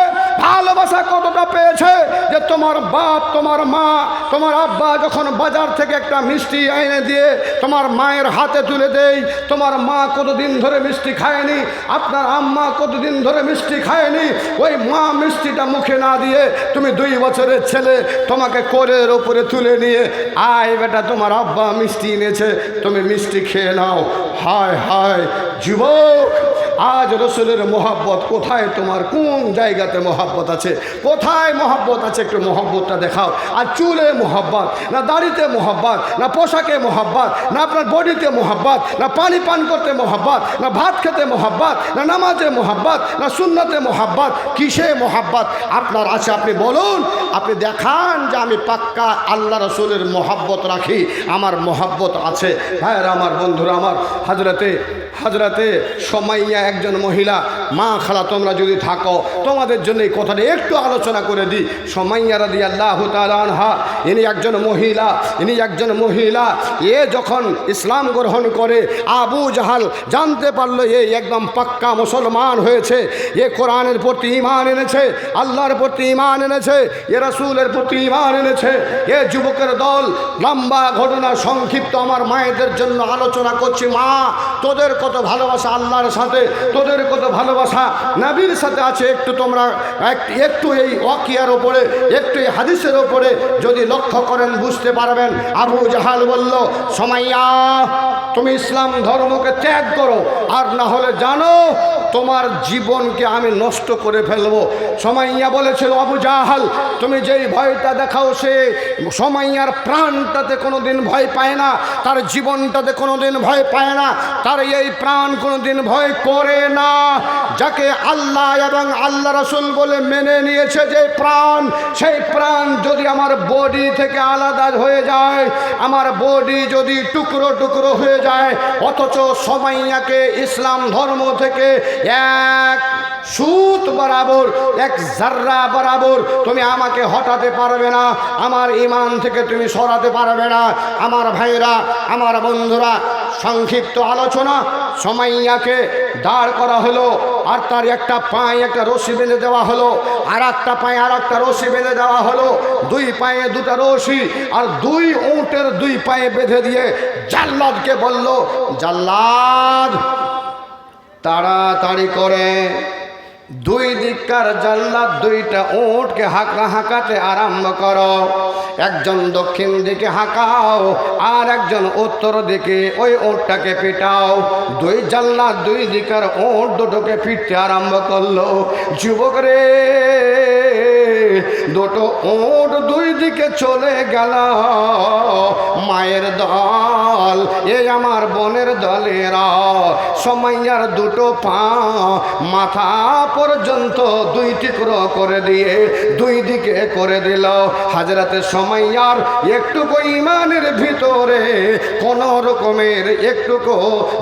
ভালোবাসা কতটা পেয়েছে যে তোমার বাপ তোমার মা তোমার আব্বা যখন বাজার থেকে একটা মিষ্টি এনে দিয়ে তোমার মায়ের হাতে তুলে দেয়, তোমার মা কতদিন ধরে মিষ্টি খায়নি, আপনার আম্মা কতদিন ধরে মিষ্টি খায়নি, ওই মা মিষ্টিটা মুখে না দিয়ে তুমি 2 বছরের ছেলে তোমাকে কোলের ওপরে তুলে নিয়ে আয় বেটা তোমার আব্বা মিষ্টি এনেছে, তুমি মিষ্টি খেয়ে নাও। হায় হায় যুবক, আজ রসুলের মোহাব্বত কোথায়? তোমার কোন জায়গাতে মোহাব্বত আছে? কোথায় মোহাব্বত আছে? একটু মোহাব্বতটা দেখাও। আর চুলে মোহাব্বত না, দাড়িতে মোহাব্বত না, পোশাকে মোহাব্বত না, আপনার বডিতে মোহাব্বত না, পানি পান করতে মোহাব্বত না, ভাত খেতে মোহাব্বত না, নামাজে মোহাব্বত না, সুন্নতে মোহাব্বত, কিসে মোহাব্বত আপনার আছে? আপনি বলুন, আপনি দেখান যে আমি পাক্কা আল্লাহ রসুলের মোহাব্বত রাখি, আমার মোহাব্বত আছে। ভাইয়েরা আমার, বন্ধুরা আমার, হাজরাতে সুমাইয়া একজন মহিলা। মা খালা তোমরা যদি থাকো তোমাদের জন্য এই কথাটা একটু আলোচনা করে দিই। সুমাইয়া রাদিয়াল্লাহু তাআলা আনহা, ইনি একজন মহিলা। এ যখন ইসলাম গ্রহণ করে আবু জাহাল জানতে পারলো এ একদম পাক্কা মুসলমান হয়েছে, এ কোরআনের প্রতি ঈমান এনেছে, আল্লাহর প্রতি ঈমান এনেছে, এ রাসূলের প্রতি ঈমান এনেছে। এ যুবকের দল, লম্বা ঘটনা সংক্ষিপ্ত আমার মায়েদের জন্য আলোচনা করছি। মা, তোদের কত ভালোবাসা আল্লাহর সাথে, তোদের কত ভালোবাসা নবীর সাথে আছে, একটু তোমরা একটু এই ওয়াকিয়ার ওপরে, একটু এই হাদিসের ওপরে যদি লক্ষ্য করেন বুঝতে পারবেন। আবু জাহাল বলল, সুমাইয়া তুমি ইসলাম ধর্মকে ত্যাগ করো, আর না হলে জানো তোমার জীবনকে আমি নষ্ট করে ফেলবো। সুমাইয়া বলেছিল, আবু জাহাল তুমি যেই ভয়টা দেখাও, সে সুমাইয়ার প্রাণটাতে কোনোদিন ভয় পায় না, তার জীবনটাতে কোনোদিন ভয় পায় না, তার এই প্রাণ কোনোদিন ভয় করে না। যাকে আল্লাহ এবং আল্লাহ রাসূল বলে মেনে নিয়েছে যে প্রাণ, সেই প্রাণ যদি আমার বডি থেকে আলাদা হয়ে যায়, আমার বডি যদি টুকরো টুকরো হয়ে হয়ে যায়। অথচ সুমাইয়াকে ইসলাম ধর্ম থেকে এক সুত বরাবর, এক জাররা বরাবর তুমি আমাকে হটাতে পারবে না, আমার ঈমান থেকে তুমি সরাতে পারবে না। আমার ভাইরা, আমার বন্ধুরা, সংক্ষিপ্ত আলোচনা, সুমাইয়াকে দাঁড় করা হলো, আর তার একটা পায়ে একটা রশি বেঁধে দেওয়া হলো, আর একটা পায়ে আর একটা রশি বেঁধে দেওয়া হলো, দুই পায়ে দুটা রশি, আর দুই উটের দুই পায়ে বেঁধে দিয়ে জাল্লাদকে বলল, জাল্লাদ তাড়াতাড়ি করে দুই দিককার জাল্লাদ দুইটা উটকে হাঁকাতে আরম্ভ করো। একজন দক্ষিণ দিকে হাঁকাও, আর একজন উত্তর দিকে ওই উটটাকে পিটাও। দুই জাল্লাদ দুই দিকের উট দুটোকে পিটতে আরম্ভ করলো। যুবক রে, দুটো উট দুই দিকে চলে গেল। মায়ের দল, এই আমার বোনের দলেরা, সুমাইয়ার দুটো পা মাথা পর্যন্ত দুই টুকরো করে দিয়ে দুই দিকে করে দিল। হযরতে সুমাইয়ার একটুকু ঈমানের ভিতরে কোন রকমের একটুকু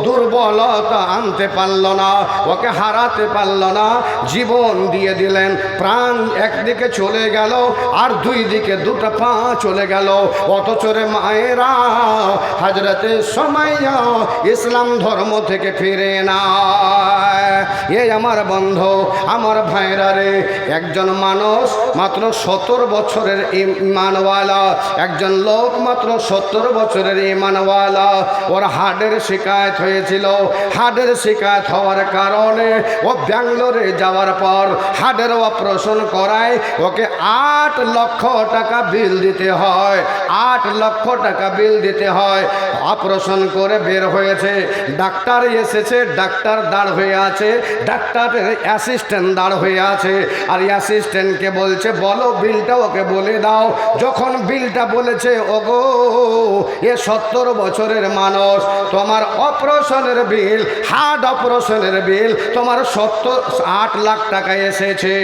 দুর্বলতা আনতে পারল না, ওকে হারাতে পারল না। জীবন দিয়ে দিলেন, প্রাণ একদিকে চলে গেল আর দুই দিকে দুটো পা চলে গেল। অথচ রে মায়েরা, হযরতে সুমাইয়া ইসলাম ধর্ম থেকে ফিরে না। এই আমার বন্ধু, আমার ভাইরা রে, একজন মানুষ মাত্র 70 বছরের ঈমানওয়ালা, একজন লোক মাত্র 70 বছরের ঈমানওয়ালা, ওর হার্টের শিকায়ত হয়েছিল। হার্টের শিকায়ত হওয়ার কারণে ও ব্যাঙ্গালোরে যাওয়ার পর হার্টের অপারেশন করায় ওকে 8 লক্ষ টাকা বিল দিতে হয়। 8 লক্ষ টাকা বিল দিতে হয়। অপারেশন করে বের হয়েছে, ডাক্তার এসেছে, ডাক্তার দাঁড় হয়ে আছে, ডাক্তারের অ্যাসিস্ট্যান্ট দাঁড় হয়ে আছে, আর অ্যাসিস্ট্যান্টকে বলছে বলো বিলটা ওকে বলে দাও। যখন বিলটা বলেছে, ওগো এ 70 বছরের মানুষ, তোমার অপারেশনের বিল, হার্ট অপারেশনের বিল তোমার 8 লাখ টাকা এসেছে।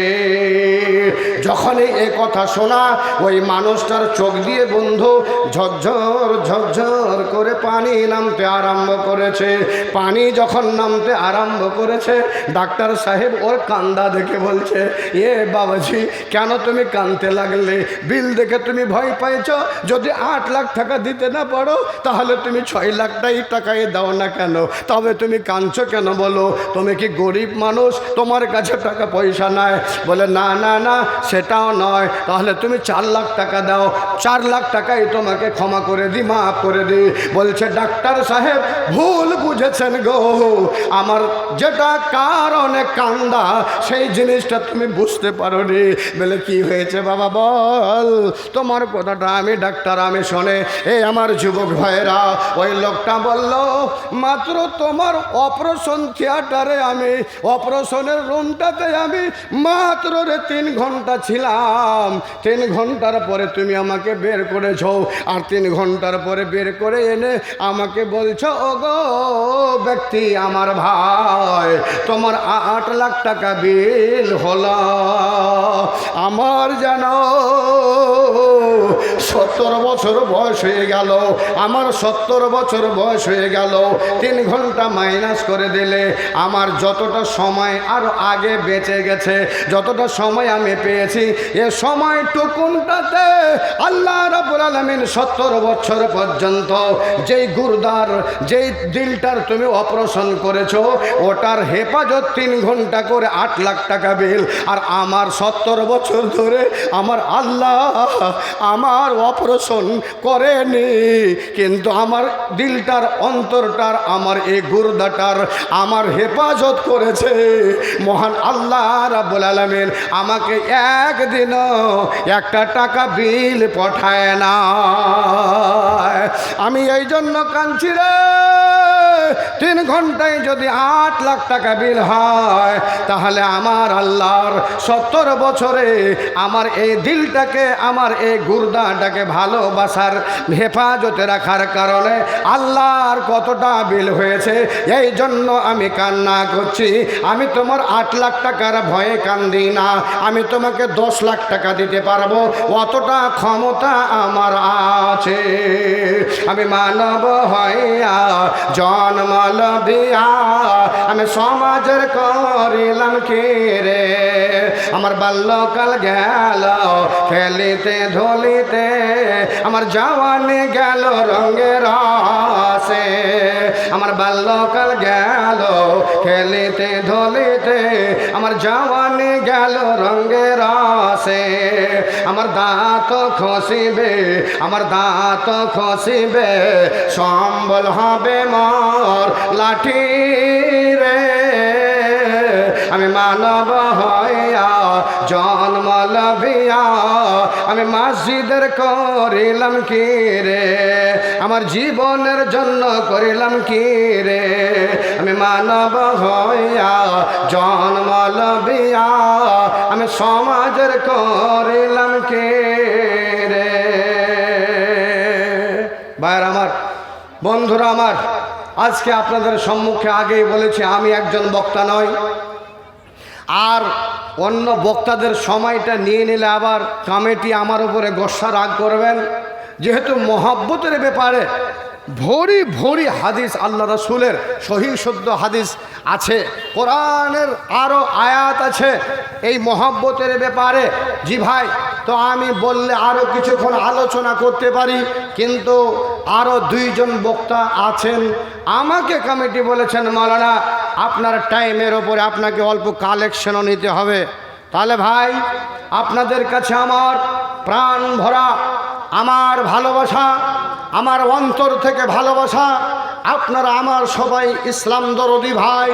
যখনই এই কথা শোনা, ওই মানুষটার চোখ দিয়ে বন্ধু ঝরঝর ঝরঝর করে পানি নামতে আরম্ভ করেছে। পানি যখন নামতে আরম্ভ করেছে, ডাক্তার সাহেব ওর কান্দা দেখে বলছে, এ বাবাজি কেন তুমি কাঁদতে লাগলে? বিল দেখে তুমি ভয় পাইছ? যদি 8 লাখ টাকা দিতে না পারো, তাহলে তুমি 6 লাখ টাকায় দাও না কেন? তবে তুমি কাঁদছো কেন বলো? তুমি কি গরিব মানুষ? তোমার কাছে টাকা পয়সা নাই? বলে না না না, সেটাও নয়। তাহলে তুমি 4 লাখ টাকা দাও, 4 লাখ টাকাই তোমাকে ক্ষমা করে দিই, মাফ করে দিই। বলছে ডাক্তার সাহেব ভুল বুঝেছেন গো, আমার যেটা কারণে কান্দা সেই জিনিসটা তুমি বুঝতে পারোনি। বলে কি হয়েছে বাবা বল? তোমার কথাটা আমি ডাক্তার আমি শোনে। এই আমার যুবক ভাইরা, ওই লোকটা বলল, মাত্র তোমার অপারেশন থিয়েটারে আমি, অপারেশনের রুমটাতে আমি মাত্র 3 ঘন্টা ছিলাম। 3 ঘন্টার পরে তুমি আমাকে বের করেছো, আর 3 ঘন্টার পরে বের করে এনে আমাকে বলছো, ওগো ব্যক্তি আমার ভাই, তোমার 8 লাখ টাকা বিল হলো। আমার জানো 70 বছর বয়স হয়ে গেল, আমার 70 বছর বয়স হয়ে গেল। 3 ঘন্টা মাইনাস করে দিলে আমার যতটা সময় আরো আগে বেঁচে গেছে, যতটা সময় আমি পেয়েছি, এ সময়টুকুনটাতে আল্লাহ রাব্বুল আলামিন 70 বছর পর্যন্ত যেই গুরদার, যেই দিলটার তুমি অপারেশন করেছো, ওটার হেফাজত 3 ঘন্টা করে 8 লাখ টাকা বিল। আর আমার 70 বছর ধরে আমার আল্লাহ আমার অপারেশন করেনি, কিন্তু আমার দিলটার, অন্তরটার, আমার এই গুরদাটার আমার হেফাজত করেছে। মহান আল্লাহ রাব্বুল আলামিন আমাকে একদিনও একটা টাকা বিল পাঠায় না। আমি এই জন্য কাঁদছি রে, 3 ঘন্টায় যদি 8 লাখ টাকা বিল হয়, তাহলে আমার আল্লাহর 70 বছরে আমার এই দিলটাকে, আমার এই গুর্দাটাকে ভালোবাসার হেফাজতে রাখার কারণে আল্লাহর কতটা বিল হয়েছে। এই জন্য আমি কান্না করছি। আমি তোমার 8 লাখ টাকার ভয়ে কান্দি না, আমি তোমাকে 10 লাখ টাকা দিতে পারবো, অতটা ক্ষমতা আমার আছে। আমি মানব হইয়া জন্মল দিয়া আমি সমাজের করিলাম কি রে। আমার বাল্যকাল গেল খেলিতে ধুলিতে, আমার জওয়ানি গেল রঙের রসে। আমার বাল্যকাল গেল খেলিতে ধুলিতে, আমার জওয়ানি গেল রঙের রসে। আমার দাঁত খসিবে, আমার দাঁত খসিবে, সম্বল হবে মোর লাঠি রে। আমি মানব হইয়া জন্ম লভিয়া আমি মসজিদের করিলাম কি রে। আমার জীবনের জন্য করিলাম কি রে। আমি মানব হইয়া জন্ম লভিয়া আমি সমাজের করিলাম কি রে। ভাইরা আমার, বন্ধুরা আমার, আজকে আপনাদের সম্মুখে আগেই বলেছি আমি একজন বক্তা নই। আর অন্য বক্তাদের সময়টা নিয়ে নিলে আবার কমিটি আমার উপরে গোসা রাগ করবেন। যেহেতু মহব্বতের ব্যাপারে ভরি ভরি হাদিস আল্লাহ রাসূলের সহিহ শুদ্ধ হাদিস আছে, কোরআনের আরও আয়াত আছে এই মহব্বতের ব্যাপারে। জি ভাই, তো আমি বললে আরও কিছুক্ষণ আলোচনা করতে পারি, কিন্তু আরও 2 জন বক্তা আছেন। আমাকে কমিটি বলেছেন মাওলানা আপনার টাইমের ওপরে আপনাকে অল্প কালেকশনও নিতে হবে। তাহলে ভাই, আপনাদের কাছে আমার প্রাণ ভরা আমার ভালোবাসা, আমার অন্তর থেকে ভালোবাসা। আপনারা আমার সবাই ইসলাম দরদি ভাই,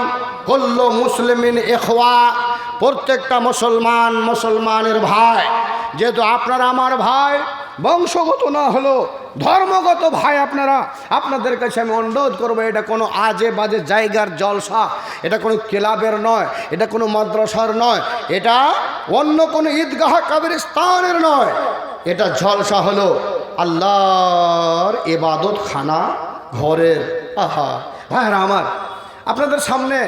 কুল্লু মুসলিমিন ইখওয়া, প্রত্যেকটা মুসলমান মুসলমানের ভাই। যেহেতু আপনারা আমার ভাই, বংশগত না হলো ধর্মগত ভাই আপনারা, আপনাদের কাছে আমি অনুরোধ করবো, এটা কোনো আজে বাজে জায়গার জলসা, এটা কোনো ক্লাবের নয়, এটা কোনো মাদ্রাসার নয়, এটা অন্য কোনো ঈদগাহ কবরস্থানের নয়। এটা জলসা হলো আল্লাহর ইবাদত খানা ঘরের। আহা ভাইরা আমার, আপনাদের সামনে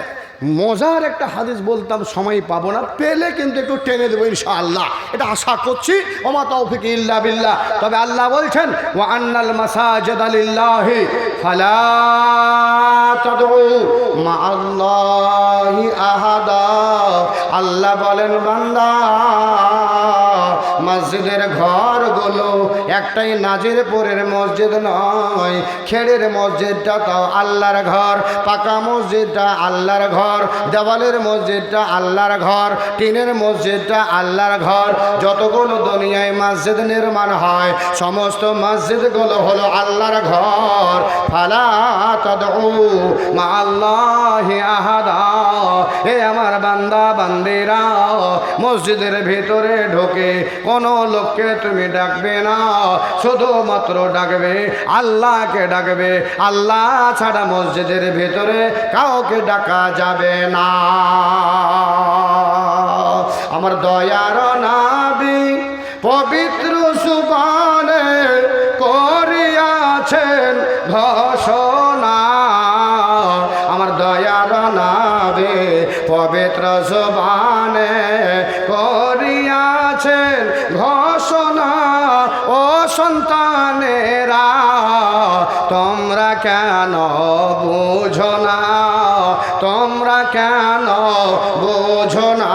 মজার একটা হাদিস বলতাম, সময় পাবো না, পেলে কিন্তু একটু টেনে দেবো ইনশাআল্লাহ, এটা আশা করছি। ওমা তৌফিক ইল্লা বিল্লাহ। তবে আল্লাহ বলছেন ওয়া আন্নাল মাসাজিদা লিল্লাহি ফালা তাদউ মাআল্লাহি আহাদা। আল্লাহ বলেন বান্দা, মসজিদের ঘরগুলো একটাই নাজিরপুরের মসজিদ নয়, খেড়ের মসজিদটা তাও আল্লাহর ঘর, পাকা মসজিদটা আল্লাহর ঘর, দেওয়ালের মসজিদটা আল্লাহর ঘর, টিনের মসজিদটা আল্লাহর ঘর। যতগুলো দুনিয়ায় মসজিদ নির্মাণ হয় সমস্ত মসজিদগুলো হলো আল্লাহর ঘর। ফালা তাদউ মা আল্লাহি আহাদা। হে আমার বান্দা বান্দিরা, মসজিদের ভিতরে ঢোকে কোনো লোককে তুমি ডাকবে না, শুধুমাত্র ডাকবে আল্লাহকে ডাকবে। আল্লাহ ছাড়া মসজিদের ভিতরে কাউকে ডাকা যাবে না। আমার দয়ার নবী পবিত্র সুবহানে করিয়াছেন ঘোষণা। আমার দয়ার নবী পবিত্র সুবহানে করিয়াছেন ঘোষণা। ও সন্তানেরা, তোমরা কেন বুঝো না, তোমরা কেন বুঝো না।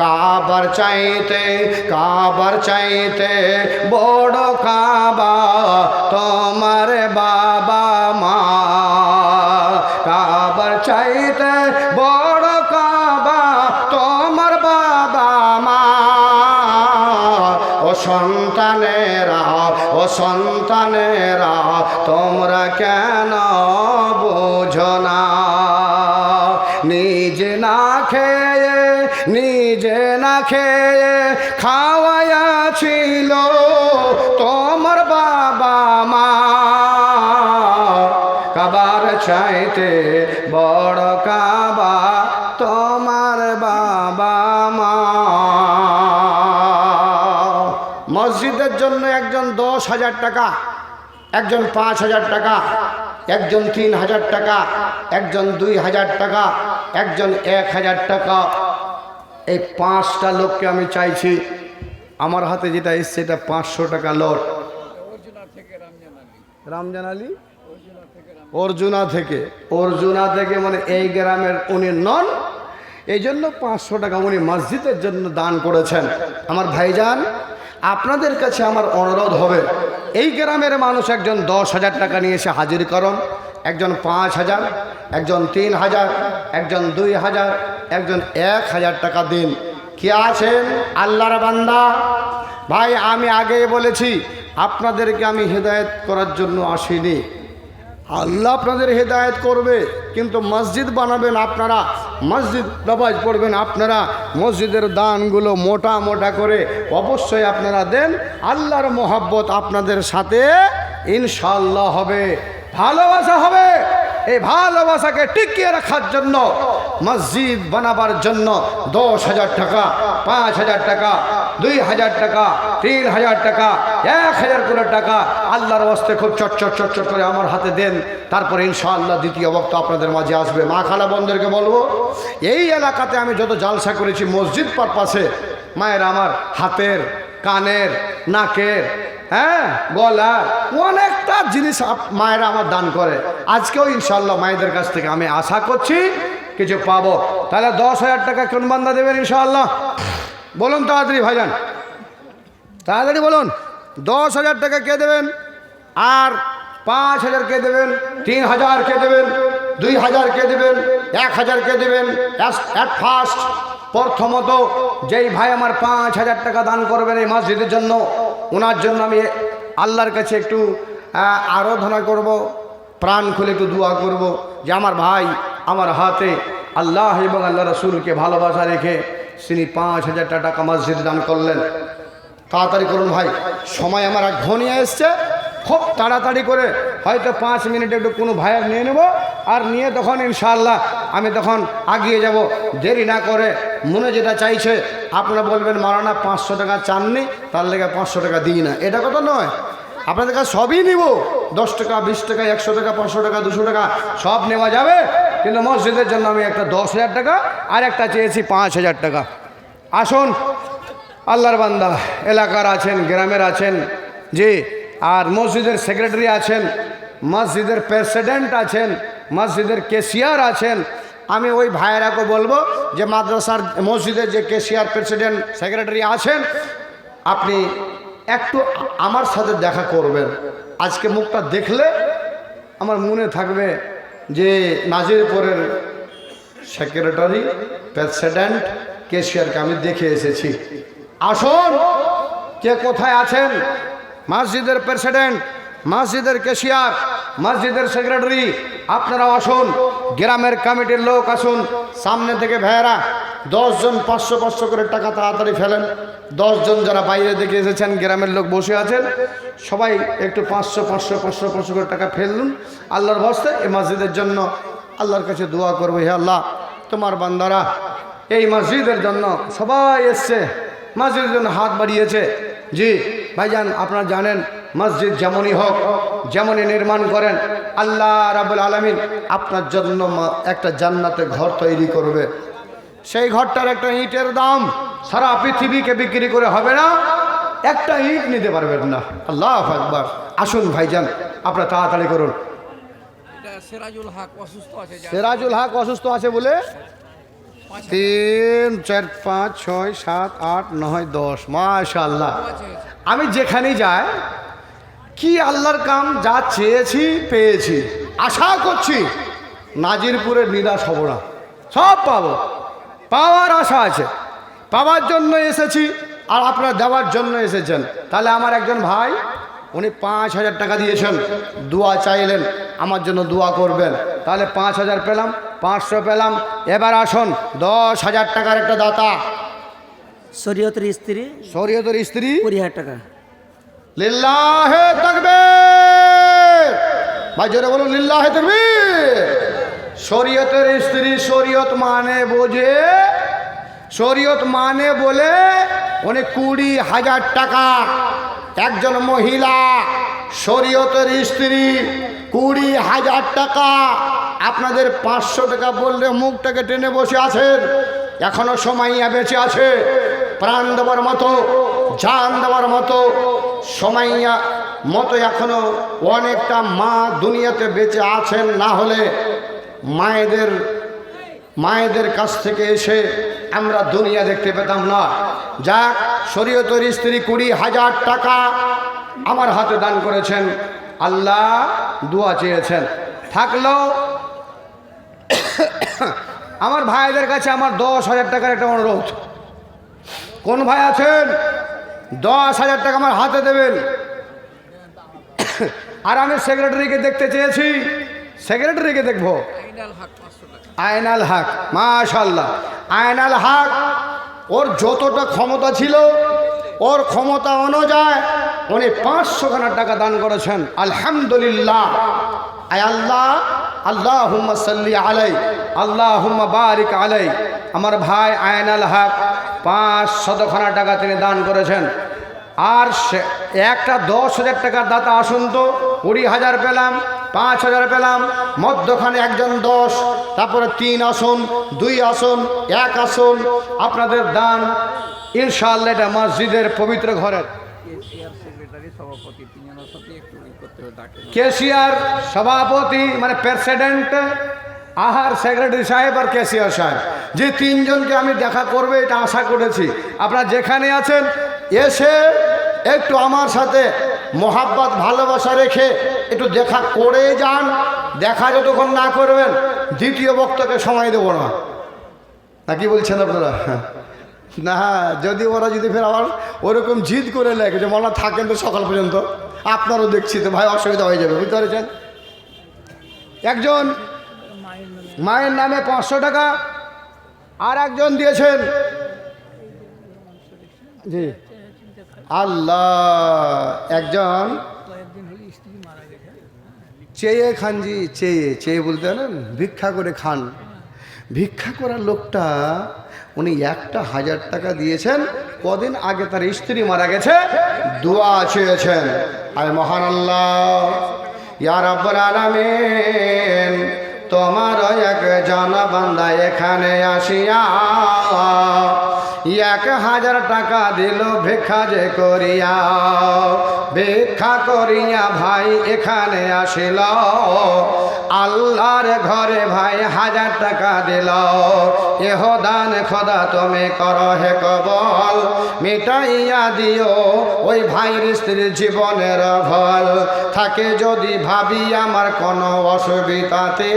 কাবার চাইতে, কাবার চাইতে বড় কাবা তোমার বাবা মা। কাবার চাইতে বড় কাবা তোমার বাবা মা। ও সন্তানেরা, ও সন্তানেরা, তোমরা কেন বোঝো না। নিজে না খেয়ে, নিজে না খেয়ে খাওয়াইয়াছিল তোমার বাবা মা। কাবার চাইতে বড় কাবা তোমার বাবা মা। মসজিদের জন্য একজন 10,000 টাকা, একজন 5,000 টাকা, একজন 3,000 টাকা, একজন 2,000 টাকা, একজন 1,000 টাকা। এই 5টা লোককে আমি চাইছি, আমার হাতে যেটা এসছে এটা 500 টাকা লোট। রামজান আলী অর্জুনা থেকে মানে এই গ্রামের উনি নন, এই জন্য 500 টাকা উনি মসজিদের জন্য দান করেছেন। আমার ভাইজান, আপনাদের কাছে আমার অনুরোধ হবে, এই গ্রামের মানুষ একজন 10,000 টাকা নিয়ে এসে হাজির করুন, একজন 5,000, একজন 3,000, একজন 2,000, একজন 1,000 টাকা দিন। কি আছেন আল্লাহর বান্দা? ভাই আমি আগেই বলেছি, আপনাদেরকে আমি হেদায়েত করার জন্য আসিনি, আল্লাহ আপনাদের হেদায়েত করবে, কিন্তু মসজিদ বানাবেন আপনারা, মসজিদ নামাজ পড়বেন আপনারা, মসজিদের দানগুলো মোটা মোটা করে অবশ্যই আপনারা দেন। আল্লাহর মোহাব্বত আপনাদের সাথে ইনশাআল্লাহ হবে, ভালোবাসা হবে। এই ভালোবাসাকে টিকিয়ে রাখার জন্য মসজিদ বানাবার জন্য 10,000 টাকা, 5,000 টাকা, 2,000 টাকা, 3,000 টাকা, 1,000 করে টাকা আল্লাহর ওয়াস্তে খুব চট করে আমার হাতে দেন। তারপরে ইনশাআল্লাহ দ্বিতীয় বক্তা আপনাদের মাঝে আসবে। মা খালা বোনদেরকে বলবো, এই এলাকাতে আমি যত জালসা করেছি মসজিদ পারপাসে, মায়ের আমার হাতের, কানের, নাকের, হ্যাঁ গলার অনেকটা জিনিস মায়েরা আমার দান করে। আজকেও ইনশাআল্লাহ মায়েদের কাছ থেকে আমি আশা করছি কিছু পাবো। তাহলে 10,000 টাকা কোন বান্দা দেবেন ইনশাআল্লাহ? বলুন তাড়াতাড়ি ভাইজান, তাড়াতাড়ি বলুন। 10,000 টাকা কে দেবেন? আর 5,000 কে দেবেন? 3,000 কে দেবেন? 2,000 কে দেবেন? 1,000 কে দেবেন? অ্যাট ফার্স্ট প্রথমত যেই ভাই আমার 5,000 টাকা দান করবেন এই মসজিদের জন্য, ওনার জন্য আমি আল্লাহর কাছে একটু আরাধনা করব, প্রাণ খুলে একটু দোয়া করব যে আমার ভাই আমার হাতে আল্লাহ এবং আল্লাহ রসুলকে ভালোবাসা রেখে তিনি 5,000 টাকা মসজিদ দান করলেন। তাড়াতাড়ি করুন ভাই, সময় আমার ঘনিয়ে এসছে, খুব তাড়াতাড়ি করে হয়তো 5 মিনিটে একটু কোনো ভাইয়ের নিয়ে নেব, আর নিয়ে তখন ইনশাআল্লাহ আমি তখন আগিয়ে যাব। দেরি না করে মনে যেটা চাইছে আপনারা বলবেন মাওলানা 500 টাকা চাননি, তার লেগে 500 টাকা দিই না, এটা কথা নয়। আপনাদের কাছে সবই নিব, 10 টাকা, 20 টাকা, 100 টাকা, 500 টাকা, 200 টাকা সব নেওয়া যাবে, কিন্তু মসজিদের জন্য আমি একটা 10,000 টাকা আর একটা চেয়েছি 5,000 টাকা। আসুন আল্লাহর বান্দা, এলাকার আছেন, গ্রামের আছেন, জি, আর মসজিদের সেক্রেটারি আছেন, মসজিদের প্রেসিডেন্ট আছেন, মসজিদের কেশিয়ার আছেন। আমি ওই ভাইয়েরাকে বলবো যে মাদ্রাসার মসজিদের যে কেশিয়ার, প্রেসিডেন্ট, সেক্রেটারি আছেন, আপনি একটু আমার সাথে দেখা করবেন। আজকে মুখটা দেখলে আমার মনে থাকবে যে নাজিরপুরের সেক্রেটারি, প্রেসিডেন্ট, কেশিয়ারকে আমি দেখে এসেছি। আসুন, কে কোথায় আছেন? মসজিদের প্রেসিডেন্ট, মসজিদের কেশিয়ার, মসজিদের সেক্রেটারি, আপনারা আসুন। গ্রামের কমিটির লোক আসুন, সামনে থেকে ভাইয়েরা 10 জন 500 করে টাকা তাড়াতাড়ি ফেলেন। 10 জন যারা বাইরে থেকে এসেছেন, গ্রামের লোক বসে আছেন, সবাই একটু 500 করে টাকা ফেলুন আল্লাহর ভরসে এই মসজিদের জন্য। আল্লাহর কাছে দোয়া করবো, হে আল্লাহ তোমার বান্দারা এই মসজিদের জন্য সবাই এসছে, মসজিদের জন্য হাত বাড়িয়েছে। জি ভাইজান, আপনারা জানেন মসজিদ যেমনই হোক, যেমনই নির্মাণ করেন, আল্লাহ রাব্বুল আলামিন আপনার জন্য একটা জান্নাতে ঘর তৈরি করবে। সেই ঘরটার একটা ইটের দাম সারা পৃথিবীকে বিক্রি করে হবে না, একটা ইট নিতে পারবেন না। আল্লাহু আকবার। আসুন ভাইজান, আপনারা তাড়াতাড়ি করুন। সিরাজুল হক অসুস্থ আছে, সিরাজুল হক অসুস্থ আছে বলে 3, 4, 5, 6, 7, 8, 9, 10 মাশাআল্লাহ। আমি যেখানেই যাই কি আল্লাহর কাম, যা চেয়েছি পেয়েছি, আশা করছি নাজিরপুরের নিরাশ হব না, সব পাবো, পাওয়ার আশা আছে, পাওয়ার জন্য এসেছি, আর আপনারা দেওয়ার জন্য এসেছেন। তাহলে আমার একজন ভাই উনি 5,000 টাকা দিয়েছেন, দোয়া চাইলেন আমার জন্য, দোয়া করবেন। তাহলে 5,000 পেলাম, 500 পেলাম। এবার আসুন 10,000 টাকার একটা দাতা, শরীয়তের স্ত্রী, শরীয়তের স্ত্রী, 20,000 টাকা। লিল্লাহে তাকবীর। ভাই জোরে বলুন লিল্লাহি তাকবীর। শরীয়তের স্ত্রী শরীয়ত মানে বোঝে, শরীয়ত মানে বলে উনি 20,000 টাকা। একজন মহিলা শরীয়তের স্ত্রী 20,000 টাকা। আপনাদের 500 টাকা বললে মুখটাকে টেনে বসে আছেন। এখনো সময় বেঁচে আছে প্রাণ দেওয়ার মতো, জান দেওয়ার মতো সময় মতো এখনো অনেকটা মা দুনিয়াতে বেঁচে আছেন। না হলে মায়েদের কাছ থেকে এসে আমরা দুনিয়া দেখতে পেতাম না। যাক, শরীয়তের স্ত্রী 20,000 টাকা আমার হাতে দান করেছেন। আল্লাহ দোয়া চেয়েছেন। থাকলো আমার ভাইদের কাছে আমার 10,000 টাকার একটা অনুরোধ। কোন ভাই আছেন 10,000 টাকা আমার হাতে দেবেন? আর আমি সেক্রেটারিকে দেখতে চেয়েছি, সেক্রেটারিকে দেখবো। আয়নাল হক, মাশাআল্লাহ। আয়নাল হক ওর যতটা ক্ষমতা ছিল ওর ক্ষমতা অনুযায়ী উনি 500খানা টাকা দান করেছেন। আলহামদুলিল্লাহ। আয় আল্লাহ, আল্লাহুম্মা সাল্লি আলাই, আল্লাহুম্মা বারিক আলাই। আমার ভাই আয়নাল হক 500খানা টাকা তিনি দান করেছেন। আর একটা 10,000 টাকার দাতা আসুন তো। 20,000 পেলাম, 5,000 পেলাম, মধ্যখানে একজন 10, তারপরে 3 আসন, 2 আসন, 1 আসন। আপনাদের দান ইনশাআল্লাহ এটা মসজিদের পবিত্র ঘরের কেশিয়ার সভাপতি মানে প্রেসিডেন্ট, আহার সেক্রেটারি সাহেব আর ক্যাশিয়ার সাহেব, যে 3 জনকে আমি দেখা করবে এটা আশা করেছি। আপনারা যেখানে আছেন এসে একটু আমার সাথে মোহাব্বত ভালোবাসা রেখে একটু দেখা করে যান। দেখা যতক্ষণ না করবেন দ্বিতীয় বক্তাকে সময় দেব না। কি বলছেন আপনারা? না, যদি ওরা যদি ফের আবার ওরকম জিদ করে লেগে যে মনে থাকেন তো সকাল পর্যন্ত, আপনারও দেখছি তো ভাই অসুবিধা হয়ে যাবে, বুঝতে পেরেছেন? একজন মায়ের নামে 500 টাকা, আর একজন দিয়েছেন জি আল্লাহ, একজন চেয়ে খানজি, চেয়ে বলতে জানেন ভিক্ষা করে খান। ভিক্ষা করার লোকটা উনি 1,000 টাকা দিয়েছেন। কদিন আগে তার স্ত্রী মারা গেছে, দোয়া চেয়েছেন। আর মহান আল্লাহ ইয়া রাব্বুল আলামিন তোমার এক জানা বান্দা এখানে আসিয়া 1,000 টাকা দিল ভিক্ষা যে করিয়া, ভিক্ষা করিয়া ভাই এখানে আসিল। আল্লাহর ঘরে ভাই 1000 টাকা দিল। এহ দান খোদা তুমি করো হে কবল, মিটাইয়া দিও ওই ভাইয়ের স্ত্রীর জীবনের ভল। থাকে যদি ভাবি আমার কোনো অসুবিধাতে,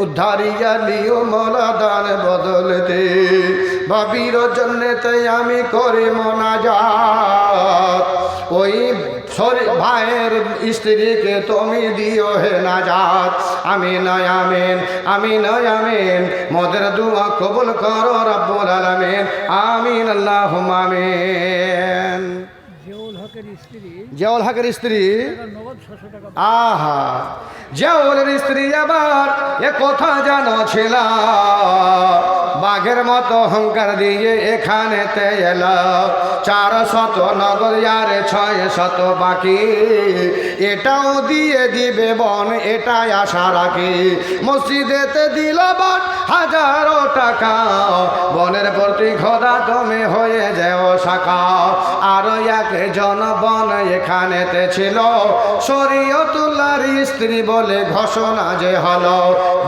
উদ্ধারিয়া লিও মোলা দান বদলতে। ভাবির জন্যতে আমি করি মোনাজাত, ওই ভাইয়ের স্ত্রীকে তুমি দিও হে নাজাত। আমিন আমিন, আমিন আমিন। মোদের দুয়া কবুল করো রব্বুল আলামিন। আমিন আল্লাহুম্মা আমিন। জিয়াউল হকের স্ত্রী, আহা, জিয়াউলের স্ত্রী আবার এ কথা জানো ছিল, বাঘের মতো অহংকার দিয়ে এখানেতে এলো। 400 নগদ আর 600 বাকি, এটাও দিয়ে দিবে বন, এটাই আশা রাখি। মসজিদেতে দিল বন 1000 টাকা, বনের প্রতি খোদা তুমি হয়ে যাও শাখা। আরো একজন বন এখানেতে ছিল, শরীয়তুল্লাহর স্ত্রী বলে ঘোষণা যে হলো।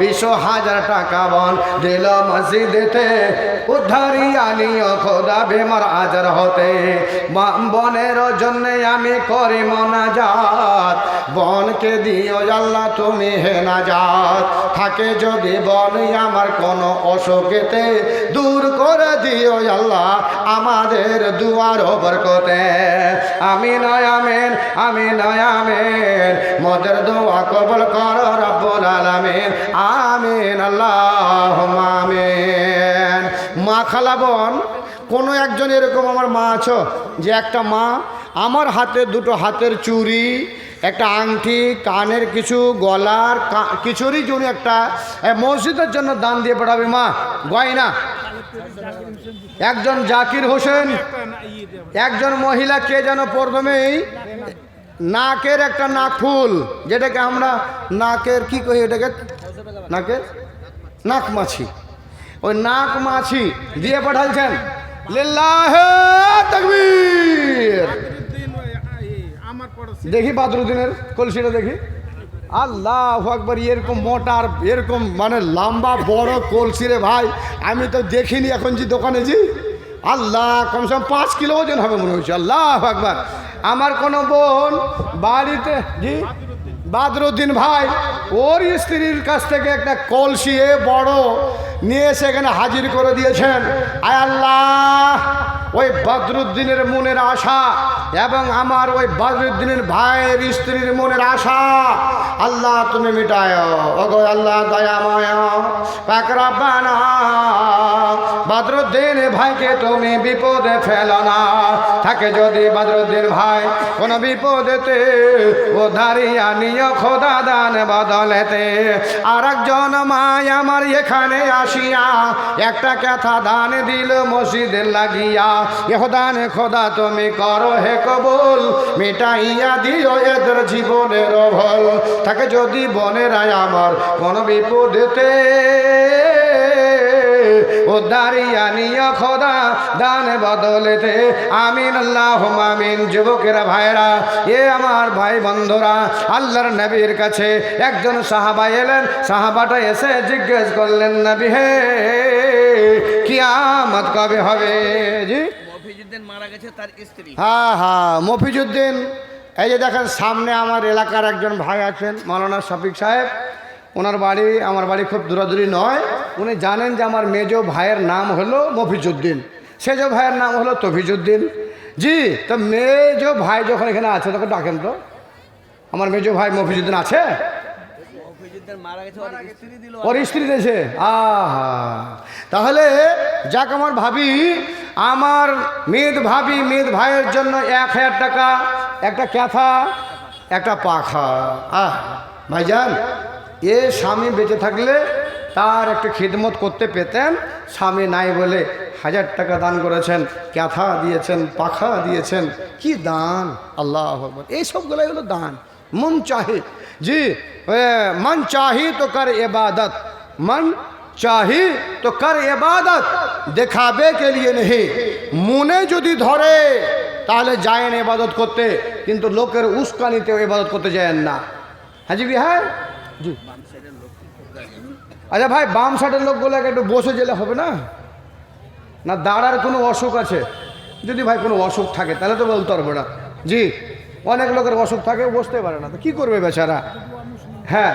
20,000 টাকা বন দিল মসজিদেতে, উদ্ধারিয়া নিও খোদা বেমার আজার হতে। বনের জন্য আমি করি মোনাজাত, বনকে দিও আল্লাহ তুমি হে নাজাত। থাকে যদি বন আমার কোনো অসুখেতে, দূর করে দিও আল্লাহ আমাদের দুয়ার বরকতে। আমিন আমিন, আমিন আমিন। মোদের দোয়া কবুল করো রব্বুল আলামিন। আমিন আল্লাহুম্মা আমিন। মা খালা বোন, কোনো একজন এরকম আমার মা আছো যে একটা মা আমার হাতে 2টো হাতের চুড়ি, একটা আংটি, কানের কিছু, গলার কিছুরই জন্য একটা মসজিদের জন্য দান দিয়ে পাঠাবে মা, গয়না। একজন জাকির হোসেন, একজন মহিলা কে যেন প্রথমেই নাকের একটা নাকফুল, যেটাকে আমরা নাকের কি কই, এটাকে নাকের নাক মাছি, ওই নাক মাছি দিয়ে পাঠালছেন। লিল্লাহে তাকবীর। দেখি বাদরুদ্দিনের কলসিটা দেখি। আল্লাহু আকবার, এরকম মোটার, এরকম মানে লম্বা বড় কলসি রে ভাই, আমি তো দেখিনি এখন যে দোকানে জি। আল্লাহ, কমসে কম 5 কিলো ওজন হবে মনে হচ্ছে। আল্লাহু আকবার। আমার কোনো বোন বাড়িতে জি বাদরুদ্দিন ভাই ওর স্ত্রীর কাছ থেকে একটা কলসি বড় নিয়ে এসে এখানে হাজির করে দিয়েছেন। আয় আল্লাহ, ওই বদরুদ্দিনের মনের আশা এবং আমার ওই বদরুদ্দিনের ভাইয়ের স্ত্রীর মনের আশা আল্লাহ তুমি মিটায়। ওগো আল্লাহ দয়াময় পাক রব্বানা, বদরুদ্দিন ভাইকে তুমি বিপদে ফেলো না। থাকে যদি বদরুদ্দিন ভাই কোন বিপদেতে, ও ধারিয়া নিয় খোদা দান বদলেতে। আর একজন মাই আমার এখানে আসিয়া একটা কথা দান দিল মসজিদের লাগিয়া। এহদান খোদা তুমি করো হে কবুল, মিটাইয়া দিও এদের জীবনের ভুল। থাকে যদি বনেরাই আমার কোন বিপদেতে, ও দাঁড়িয়া নিয় খোদা দান বদলেতে। আমিন আল্লাহুম্মা আমিন। যুবকেরা ভাইরা, এ আমার ভাই বন্ধুরা, আল্লাহর নবীর কাছে একজন সাহাবা এলেন। সাহাবাটা এসে জিজ্ঞেস করলেন, নবী হে, কিয়ামত কবে হবে? জি, মফিজউদ্দিন মারা গেছে, তার স্ত্রী। হ্যাঁ হ্যাঁ, মফিজউদ্দিন। এই যে দেখেন সামনে আমার এলাকার একজন ভাই আছেন, মাওলানা শফিক সাহেব। ওনার বাড়ি আমার বাড়ি খুব দূরাদূরি নয়। উনি জানেন যে আমার মেজো ভাইয়ের নাম হলো মফিজউদ্দিন, সেজো ভাইয়ের নাম হলো তফিজউদ্দিন। জি, তো মেজো ভাই যখন এখানে আছে তখন ডাকেন তো। আমার মেজো ভাই মফিজউদ্দিন আছে? মফিজউদ্দিন মারা গেছে, ওর স্ত্রী দিল। ওর স্ত্রী দিয়েছে? আহা, তাহলে যাক আমার ভাবি, আমার মেদ ভাবি, মেদ ভাইয়ের জন্য 1000 টাকা, একটা ক্যাথা, একটা পাখা। ভাইজান, এ স্বামী বেঁচে থাকলে তার একটা খিদমত করতে পেতেন। স্বামী নাই বলে 1000 টাকা দান করেছেন, ক্যাথা দিয়েছেন, পাখা দিয়েছেন। কি দান! আল্লাহু আকবার। এই সবগুলাই হলো দান। মন চাহে জি, মন চাহি তো কর ইবাদত, মন চাহি তো কর ইবাদত, দেখাবে কে লিয়ে নেই। মনে যদি ধরে তাহলে যায়েন ইবাদত করতে, কিন্তু লোকের উস্কানিতে ইবাদত করতে যায়েন না। হাজি বিহার জি। আচ্ছা ভাই, বাম সাইডের লোকগুলোকে একটু বসে গেলে হবে না? না দাঁড়ার কোনো অসুখ আছে? যদি ভাই কোনো অসুখ থাকে তাহলে তো বলতে পারবো না। জি, অনেক লোকের অসুখ থাকে, বসতে পারে না, তো কী করবে বেচারা? হ্যাঁ,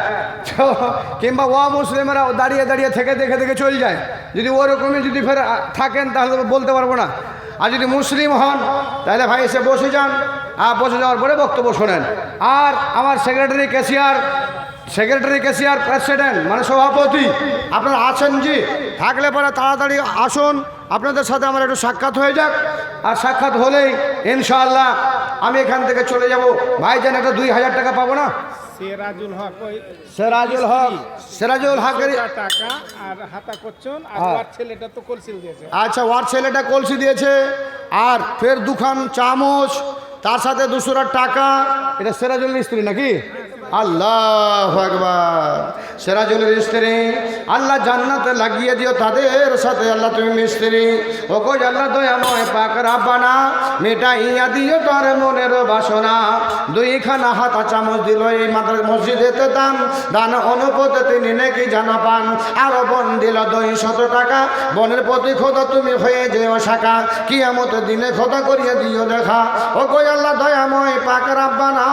কিংবা মুসলিমেরা দাঁড়িয়ে দাঁড়িয়ে থেকে দেখে দেখে চলে যায়। যদি ওরকমই যদি ফের থাকেন তাহলে তো বলতে পারবো না। আর যদি মুসলিম হন তাহলে ভাই এসে বসে যান, আর বসে যাওয়ার পরে বক্তব্য শোনেন। আর আমার সেক্রেটারি ক্যাশিয়ার প্রেসিডেন্ট মানে সভাপতি আপনারা আছেন জি, থাকলে পরে তাড়াতাড়ি আসুন, আপনাদের সাথে আমার একটু সাক্ষাৎ হয়ে যাক। আর সাক্ষাৎ হলেই ইনশাআল্লাহ আমি এখান থেকে চলে যাব। ভাইজান একটা 2000 টাকা পাবো না? সেরাজুল হকের টাকা আর হাতা করছেন, আর ওর ছেলেটা তো কলসি দিয়েছে। আচ্ছা, ওর ছেলেটা কলসি দিয়েছে, আর ফের দুখান চামচ, তার সাথে 200 টাকা। এটা সেরাজুলের স্ত্রী নাকি? আল্লাহু আকবার। সেরাজুলের স্ত্রী, আল্লাহ জান্নাতে লাগিয়ে দিও তাদের সাথে আল্লাহ তুমি মিস্ত্রি। ও গো আল্লাহ দয়াময় পাক রব্বানা, মিটাইয়া দিও তার মনের বাসনা। 2খানা হাতা চামচ দিল এই মাদ্রাসা মসজিদেতে দান অনুপতে তিনি নাকি জানা পান। আরো বোন দিল 200 টাকা, বোনের প্রতি খোদা তুমি হয়ে যেও শাখা। কিয়ামতের দিনে খোদা করিয়ে দিও দেখা। ও গো আল্লাহ দয়াময় পাক রব্বানা,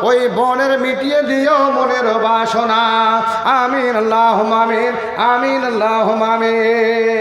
ওই বনের মিটিয়ে দিও মনের বাসনা। আমিন আল্লাহুম্মা আমিন, আমিন আল্লাহুম্মা আমিন।